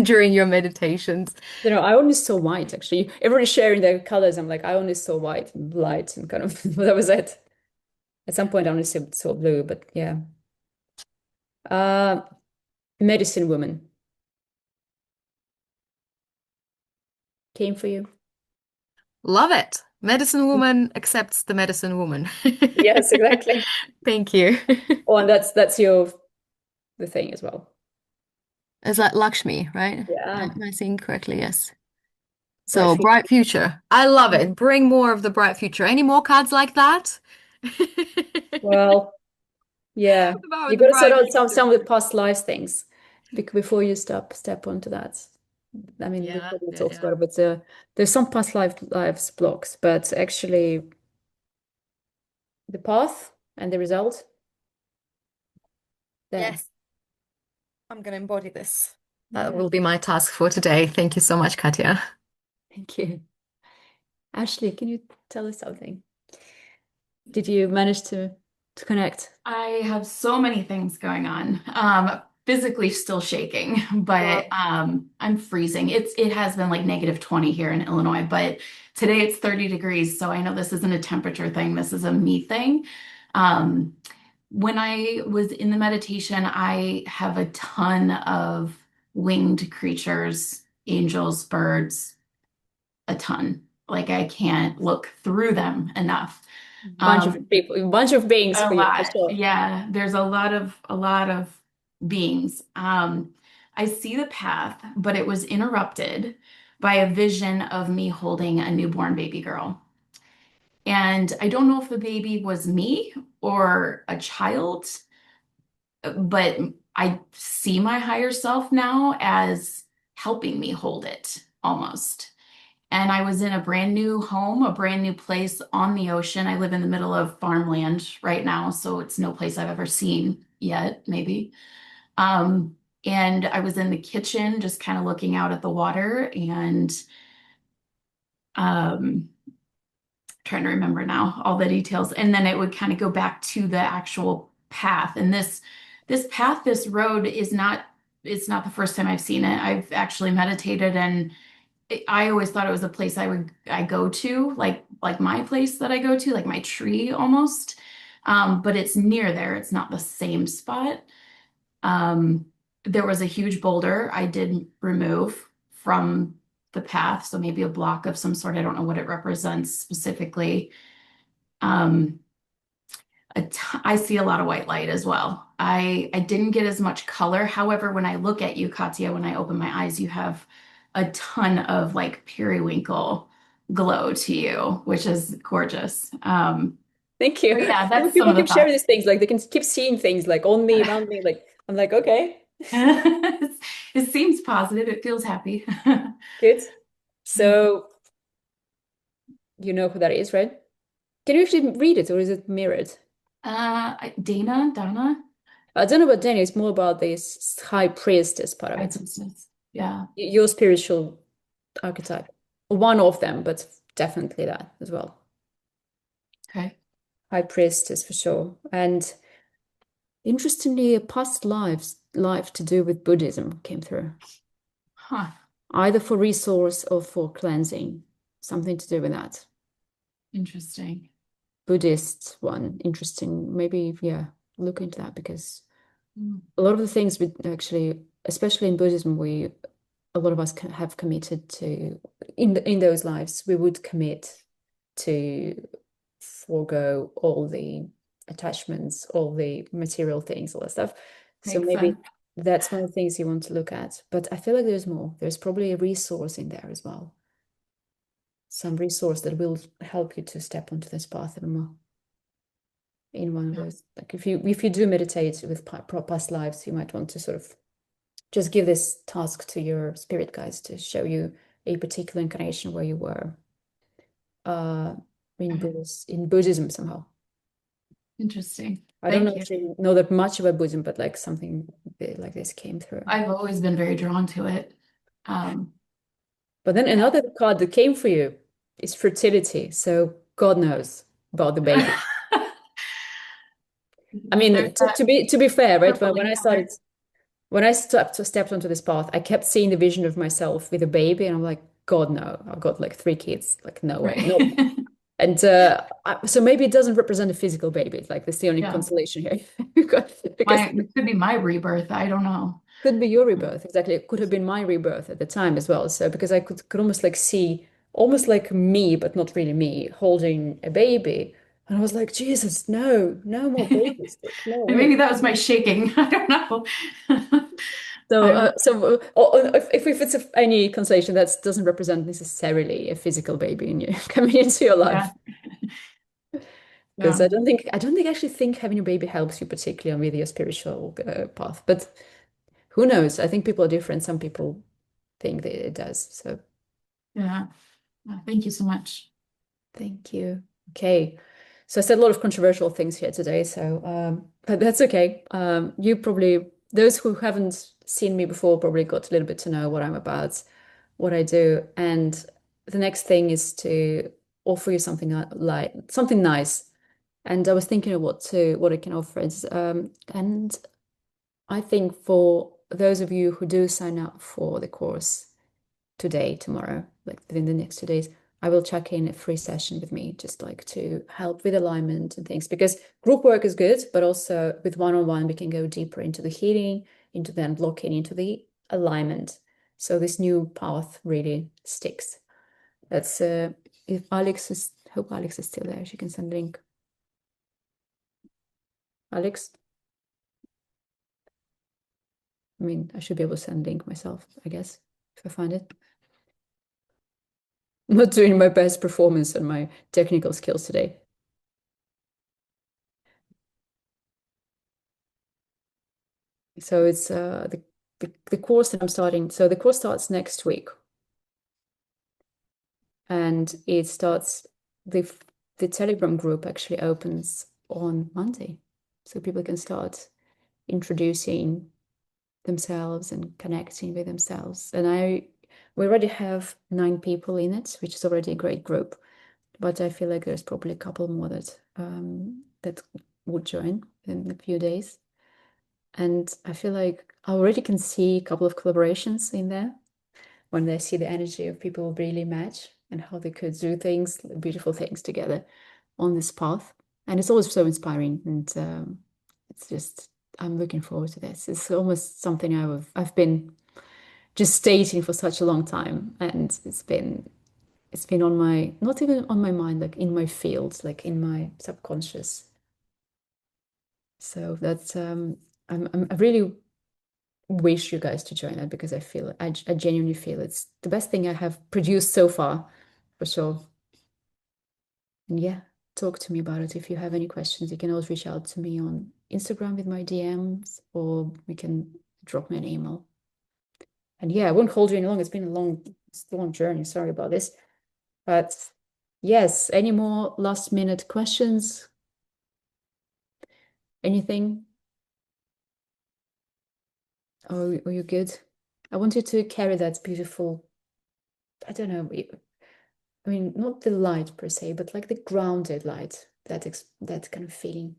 during your meditations. I only saw white actually. Everybody sharing their colors. I'm like, I only saw white and light and kind of that was it. At some point, I only saw blue, but yeah. Uh, Medicine woman came for you. Love it. Medicine woman accepts the medicine woman. Yes, exactly. Thank you. Oh, and that's the thing as well. Is that Lakshmi, right? Yeah. Am I saying correctly? Yes. Bright So future. bright future. I love it. Bring more of the bright future. Any more cards like that? Well, yeah. About You the got to sort bright out some future. of the past lives things before you step onto that. I mean, we Yeah, probably yeah, talked yeah. about it, but there's some past lives blocks, but actually the path and the result, there. Yes. I'm going to embody this. That will be my task for today. Thank you so much, Katia. Thank you. Ashley, can you tell us something? Did you manage to connect? I have so many things going on. Physically still shaking, but I'm freezing. It has been like -20 here in Illinois, but today it's 30 degrees, so I know this isn't a temperature thing, this is a me thing. When I was in the meditation, I have a ton of winged creatures, angels, birds, a ton. Like I can't look through them enough. Bunch of people, a bunch of beings A for you, for lot. sure. Yeah, there's a lot of beings. I see the path, but it was interrupted by a vision of me holding a newborn baby girl. And I don't know if the baby was me or a child, but I see my higher self now as helping me hold it almost. And I was in a brand new home, a brand new place on the ocean. I live in the middle of farmland right now, so it's no place I've ever seen yet, maybe. And I was in the kitchen just kind of looking out at the water and trying to remember now all the details. And then it would kind of go back to the actual path. And this path, this road is not, it's not the first time I've seen it. I've actually meditated and I always thought it was a place I go to, like my place that I go to, like my tree almost. But it's near there. It's not the same spot. There was a huge boulder I did remove from the path, so maybe a block of some sort. I don't know what it represents specifically. Um, I see a lot of white light as well. I didn't get as much color. However, when I look at you, Katia, when I open my eyes, you have a ton of like periwinkle glow to you, which is gorgeous. Thank you. Yeah, that's some People of the keep sharing thoughts. these things, like they can keep seeing things like on me, around me. Like I'm like, okay, It seems positive. It feels happy. good. So you know who that is, right? Can you actually read it, or is it mirrored? Dana, I don't know about Dana. It's more about this high priestess part of high it. priestess. Yeah. Your spiritual archetype, one of them, but definitely that as well. Okay. High priestess for sure. And interestingly, a past life to do with Buddhism came through, Huh. either for resource or for cleansing, something to do with that. Interesting. Buddhist one, interesting. Maybe, yeah, look into that because Mm. a lot of the things we actually, especially in Buddhism, a lot of us have committed to, in those lives, we would commit to forego all the attachments, all the material things, all that stuff. So Makes maybe sense. that's one of the things you want to look at. But I feel like there's more. There's probably a resource in there as well. Some resource that will help you to step onto this path even more. In one of those, like if you do meditate with past lives, you might want to sort of just give this task to your spirit guides to show you a particular incarnation where you were in Buddhism somehow. Interesting. I don't Thank you. actually know that much about Buddhism, but like something like this came through. I've always been very drawn to it. But then another card that came for you is fertility. So God knows about the baby. I mean, There's that to be fair, right? purpley color. When I stepped onto this path, I kept seeing the vision of myself with a baby, and I'm like, God, no, I've got like 3 kids. Like, no way, no. Right. And so maybe it doesn't represent a physical baby. It's like that's the only Yeah. consolation here. Because It could be my rebirth. I don't know. could be your rebirth. Exactly. It could have been my rebirth at the time as well. So because I could almost like see almost like me, but not really me, holding a baby. And I was like, Jesus, no, no more baby stick, no way. Maybe that was my shaking. I don't know. If it's any consolation, that doesn't represent necessarily a physical baby in you coming into your life. Because Yeah. I don't think actually think having a baby helps you particularly with your spiritual path. But who knows? I think people are different. Some people think that it does. So Yeah. Thank you so much. thank you. Okay. So I said a lot of controversial things here today. So but that's okay. You probably, those who haven't seen me before probably got a little bit to know what I'm about, what I do. And the next thing is to offer you something like something nice. And I was thinking of what I can offer. And I think for those of you who do sign up for the course today, tomorrow, like within the next 2 days, I will check in a free session with me, just like to help with alignment and things. Because group work is good, but also with one-on-one, we can go deeper into the healing, into the unblocking, into the alignment. So this new path really sticks. That's if Alex is, hope Alex is still there. She can send a link. Alex? I mean, I should be able to send a link myself, I guess, if I find it. I'm not doing my best performance on my technical skills today. So it's the course that I'm starting. So the course starts next week. And it starts, the Telegram group actually opens on Monday. So people can start introducing themselves and connecting with themselves. And we already have 9 people in it, which is already a great group. But I feel like there's probably a couple more that would join in a few days. And I feel like I already can see a couple of collaborations in there when they see the energy of people really match and how they could do things, beautiful things together on this path. And it's always so inspiring. And it's just, I'm looking forward to this. It's almost something I've been just stating for such a long time. And it's been on my, not even on my mind, like in my field, like in my subconscious. So that's, I really wish you guys to join that, because I genuinely feel it's the best thing I have produced so far, for sure. And yeah, talk to me about it. If you have any questions, you can always reach out to me on Instagram with my DMs, or you can drop me an email. And yeah, I won't hold you any longer. It's been a long journey. Sorry about this. But yes, any more last minute questions? Anything? Oh, are you good? I want you to carry that beautiful, I don't know, I mean, not the light per se, but like the grounded light, that kind of feeling,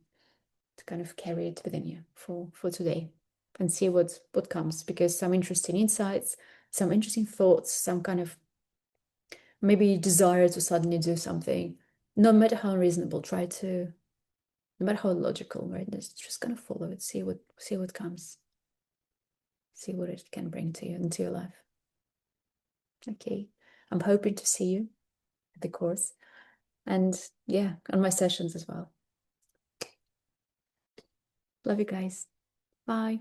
to kind of carry it within you for today and see what comes, because some interesting insights, some interesting thoughts, some kind of maybe desire to suddenly do something, no matter how unreasonable, no matter how logical, right? Just kind of follow it, see what comes, see what it can bring to you into your life. Okay, I'm hoping to see you at the course, and yeah, on my sessions as well. Love you guys. Bye.